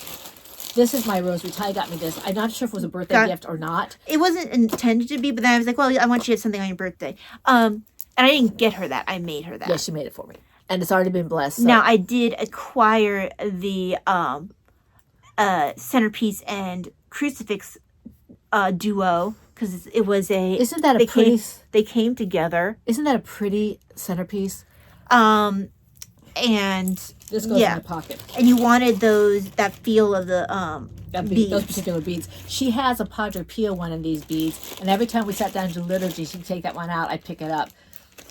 This is my rosary. Ty got me this. I'm not sure if it was a birthday gift or not. It wasn't intended to be, but then I was like, well, I want you to have something on your birthday. And I didn't get her that. I made her that. Yeah, she made it for me. And it's already been blessed. So. Now, I did acquire the centerpiece and crucifix duo because it was Isn't that a pretty? They came together. Isn't that a pretty centerpiece? And this goes in the pocket. And you wanted that feel of the beads. Those particular beads. She has a Padre Pio one of these beads, and every time we sat down to liturgy, she'd take that one out. I'd pick it up.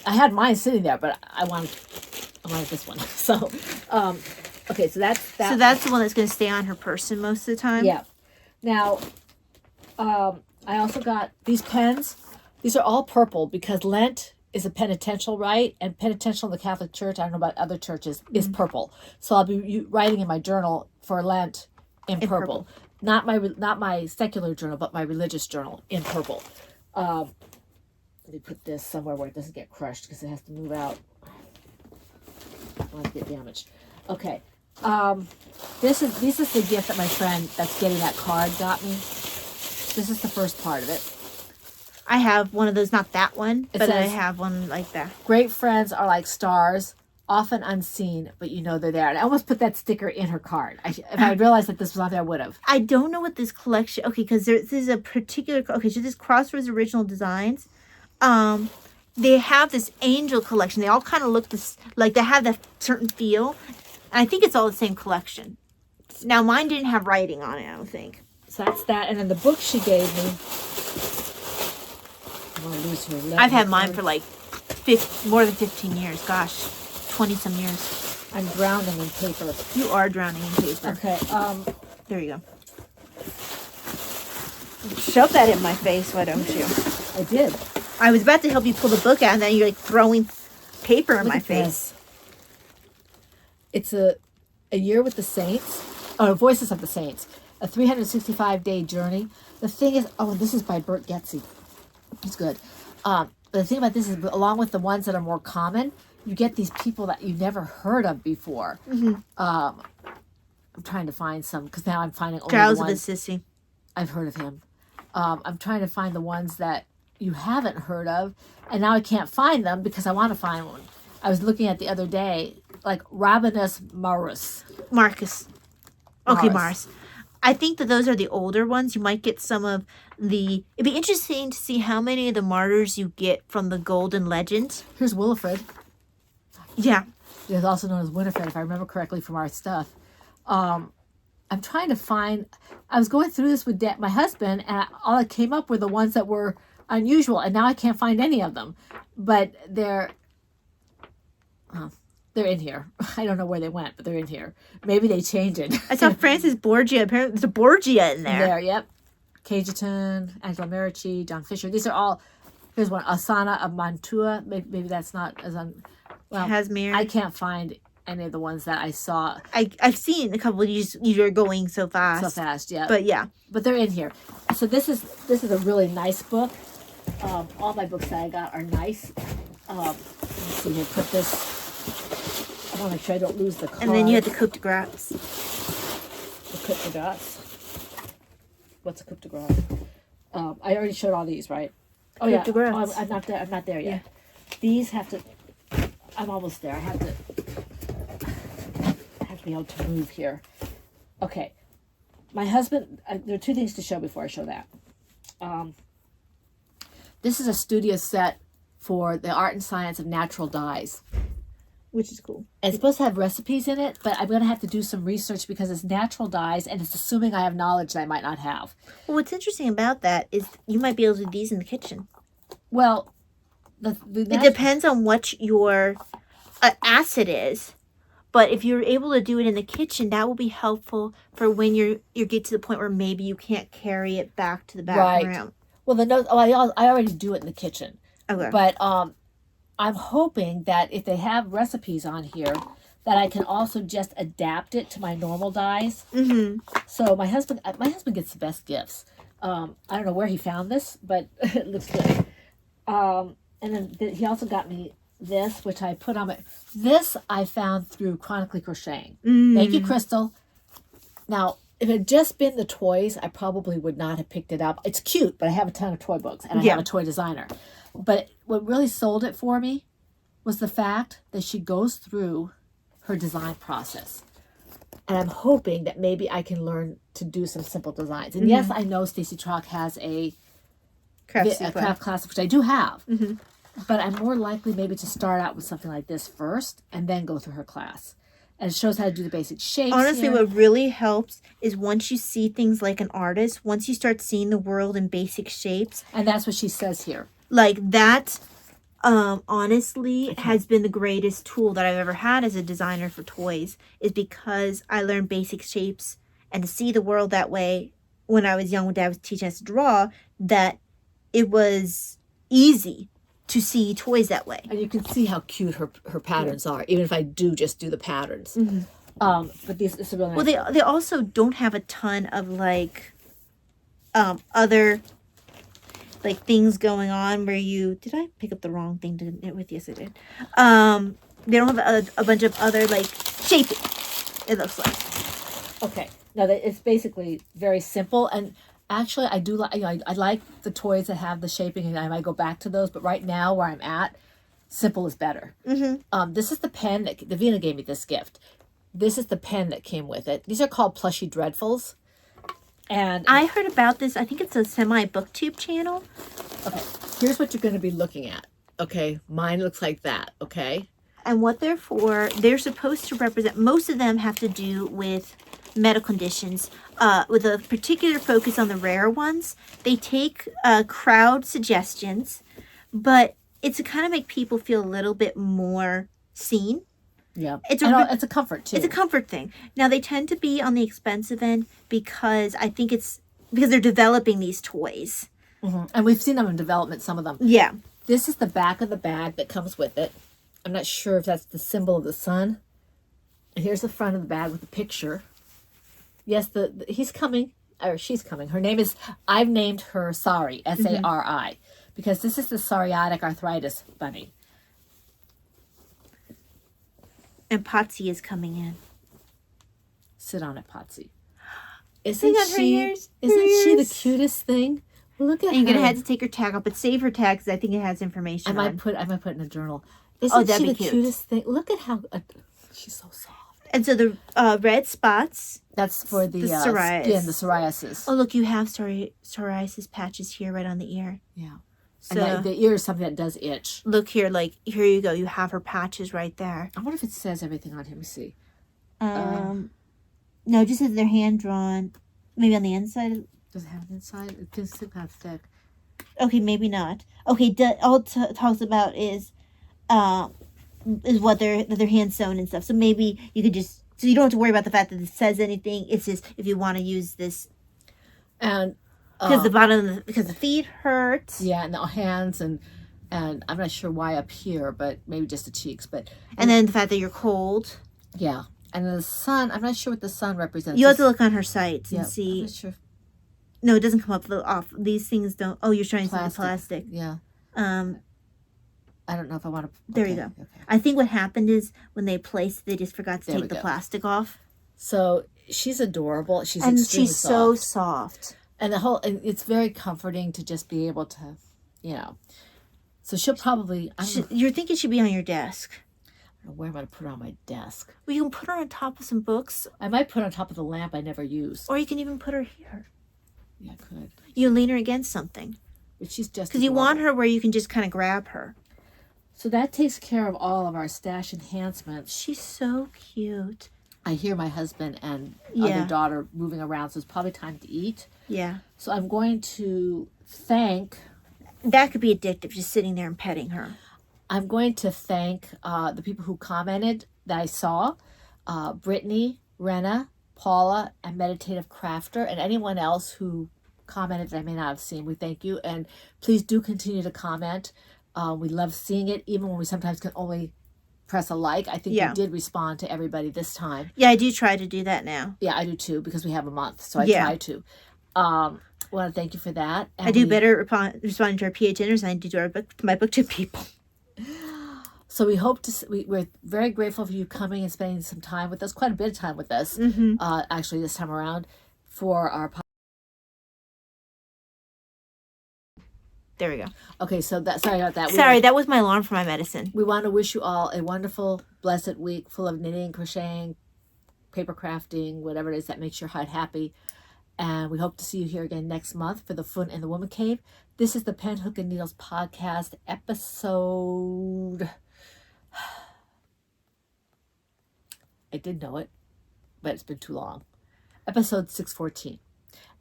I had mine sitting there, but I wanted this one. So, okay, so that's that. So that's the one that's going to stay on her person most of the time. Yeah. Now, I also got these pens. These are all purple because Lent is a penitential rite, and penitential in the Catholic Church, I don't know about other churches, is purple. So I'll be writing in my journal for Lent in purple. Not my secular journal, but my religious journal in purple. Let me put this somewhere where it doesn't get crushed because it has to move out. I don't want to get damaged. Okay. This is the gift that my friend that's getting that card got me. This is the first part of it. I have one of those, not that one, but says, I have one like that. Great friends are like stars, often unseen, but you know they're there. And I almost put that sticker in her card. If I realized that this was on there, I would have. I don't know what this collection... Okay, because this is a particular... Okay, so this Crossroads Original Designs. They have this angel collection. They all kind of look like they have that certain feel. And I think it's all the same collection. Now, mine didn't have writing on it, I don't think. So that's that. And then the book she gave me... I've had mine for like more than 15 years. Gosh, 20-some years. I'm drowning in paper. You are drowning in paper. Okay. There you go. Shove that in my face, why don't you? I did. I was about to help you pull the book out, and then you're like throwing paper in my face. It's a year with the saints, or Voices of the Saints, a 365-day journey. The thing is, and this is by Bert Getzey. It's good. But the thing about this is, along with the ones that are more common, you get these people that you've never heard of before. Mm-hmm. I'm trying to find some, because now I'm finding only Giles the ones... of Assisi. I've heard of him. I'm trying to find the ones that you haven't heard of, and now I can't find them because I want to find one. I was looking at the other day, like Rabanus Maurus. Marcus. Okay, Mars. I think that those are the older ones. You might get some of the... It'd be interesting to see how many of the martyrs you get from the Golden Legend. Here's Wilfred. Yeah. He's also known as Winifred, if I remember correctly from our stuff. I'm trying to find... I was going through this with my husband, and all I came up with the ones that were unusual, and now I can't find any of them. But they're in here. I don't know where they went, but they're in here. Maybe they changed it. I saw Francis Borgia. Apparently, there's a Borgia in there. There, yep. Cajetan, Angela Merici, John Fisher. These are all. Here's one, Asana of Mantua. Maybe that's not as Casimir. I can't find any of the ones that I saw. I've seen a couple of these. You're going so fast. So fast, yeah. But yeah. But they're in here. So this is a really nice book. All my books that I got are nice. Let's see here. Put this. I want to make sure I don't lose the card. And then you had the Coupe de Grace. The Coupe de Grace. What's a Coupe de Grace? I already showed all these, right? Oh yeah. Oh, I'm not there. I'm not there yet. Yeah. These have to. I'm almost there. I have to be able to move here. Okay. My husband. There are two things to show before I show that. This is a studio set for the art and science of natural dyes, which is cool. It's supposed to have recipes in it, but I'm going to have to do some research because it's natural dyes and it's assuming I have knowledge that I might not have. Well, what's interesting about that is you might be able to do these in the kitchen. Well, it depends on what your acid is. But if you're able to do it in the kitchen, that will be helpful for when you get to the point where maybe you can't carry it back to the back room. Well, the notes. Oh, I already do it in the kitchen. Okay. But I'm hoping that if they have recipes on here, that I can also just adapt it to my normal dyes. Mm-hmm. So my husband gets the best gifts. I don't know where he found this, but it looks good. And then he also got me this, which I put on my. This I found through Chronically Crocheting. Thank you, Crystal. Now, if it had just been the toys, I probably would not have picked it up. It's cute, but I have a ton of toy books, and I have a toy designer. But what really sold it for me was the fact that she goes through her design process. And I'm hoping that maybe I can learn to do some simple designs. And yes, I know Stacy Trock has a craft class, which I do have. Mm-hmm. But I'm more likely maybe to start out with something like this first and then go through her class. And it shows how to do the basic shapes. Honestly, what really helps is once you see things like an artist, once you start seeing the world in basic shapes. And that's what she says here. Like that, honestly, has been the greatest tool that I've ever had as a designer for toys, is because I learned basic shapes and to see the world that way when I was young, when Dad was teaching us to draw, that it was easy to see toys that way. And you can see how cute her patterns are, even if I just do the patterns. Mm-hmm. But this is really nice. Well, they also don't have a ton of like other like things going on where did I pick up the wrong thing to knit with? Yes, I did. They don't have a bunch of other like shaping, it looks like. Okay. Now it's basically very simple, and actually I do like I like the toys that have the shaping, and I might go back to those. But right now where I'm at, simple is better. Mm-hmm. This is the pen that Davina gave me this gift. This is the pen that came with it. These are called Plushy Dreadfuls. And I heard about this. I think it's a semi-booktube channel. Okay, here's what you're going to be looking at. Okay, mine looks like that. Okay. And what they're for, they're supposed to represent, most of them have to do with medical conditions, with a particular focus on the rare ones. They take crowd suggestions, but it's to kind of make people feel a little bit more seen. Yeah, it's a comfort too. It's a comfort thing. Now they tend to be on the expensive end because I think because they're developing these toys. Mm-hmm. And we've seen them in development, some of them. Yeah. This is the back of the bag that comes with it. I'm not sure if that's the symbol of the sun. And here's the front of the bag with the picture. Yes, he's coming, or she's coming. Her name is, I've named her Sari, S-A-R-I, because this is the psoriatic arthritis bunny. And Potsy is coming in. Sit on it, Potsy. Isn't she the cutest thing? Look at her. You're going to have to take her tag off, but save her tag because I think it has information I might put it in a journal. Isn't she the cutest thing? Look at how she's so soft. And so the red spots. That's for the psoriasis. Skin, the psoriasis. Oh, look, you have psoriasis patches here right on the ear. Yeah. So, and the ear is something that does itch. Look here, here you go. You have her patches right there. I wonder if it says everything on here. Let me see. No, it just says they're hand drawn. Maybe on the inside. Does it have an inside? It feels kind of thick. Okay, maybe not. Okay, all it talks about is what their hand sewn and stuff. So maybe you could just, so you don't have to worry about the fact that it says anything. It's just if you want to use this, And because the bottom, because the feet hurt. yeah, and the hands and I'm not sure why up here, but maybe just the cheeks. But And then the fact that you're cold. yeah, and the sun. I'm not sure what the sun represents. You have to look on her sites and I'm see. not sure. No, it doesn't come up off. These things don't. Oh, you're trying to see the Plastic. plastic. Yeah. I don't know if I want to. There you go. Okay. I think what happened is when they placed, they just forgot to take the plastic off. So she's adorable. She's and extremely she's soft. so soft. And and it's very comforting to just be able to, you know. So she'll probably. You're thinking she'd be on your desk. I don't know where I'm going to put her on my desk. Well, you can put her on top of some books. I might put her on top of the lamp I never use. Or you can even put her here. Yeah, I could. You lean her against something. But she's just because you want her where you can just kind of grab her. So that takes care of all of our stash enhancements. She's so cute. I hear my husband and other daughter moving around, so it's probably time to eat. Yeah. So I'm going to thank... That could be addictive, just sitting there and petting her. I'm going to thank the people who commented that I saw. Brittany, Rena, Paula, and Meditative Crafter, and anyone else who commented that I may not have seen. We thank you, and please do continue to comment. We love seeing it, even when we sometimes can only press a like. I think you did respond to everybody this time. Yeah, I do try to do that now. Yeah, I do too, because we have a month, so I try to. I want to thank you for that. And I do better responding to our PHNers than I do to my BookTube people. So we hope to. We're very grateful for you coming and spending some time with us, quite a bit of time with us, actually this time around, for our. There we go. Okay, so sorry about that. Sorry, that was my alarm for my medicine. We want to wish you all a wonderful, blessed week full of knitting, crocheting, paper crafting, whatever it is that makes your heart happy. And we hope to see you here again next month for the Fun in the Woman Cave. This is the Pen, Hook, and Needles podcast episode. I did know it, but it's been too long. Episode 614.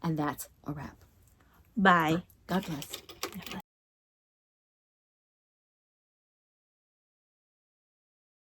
And that's a wrap. Bye. God bless.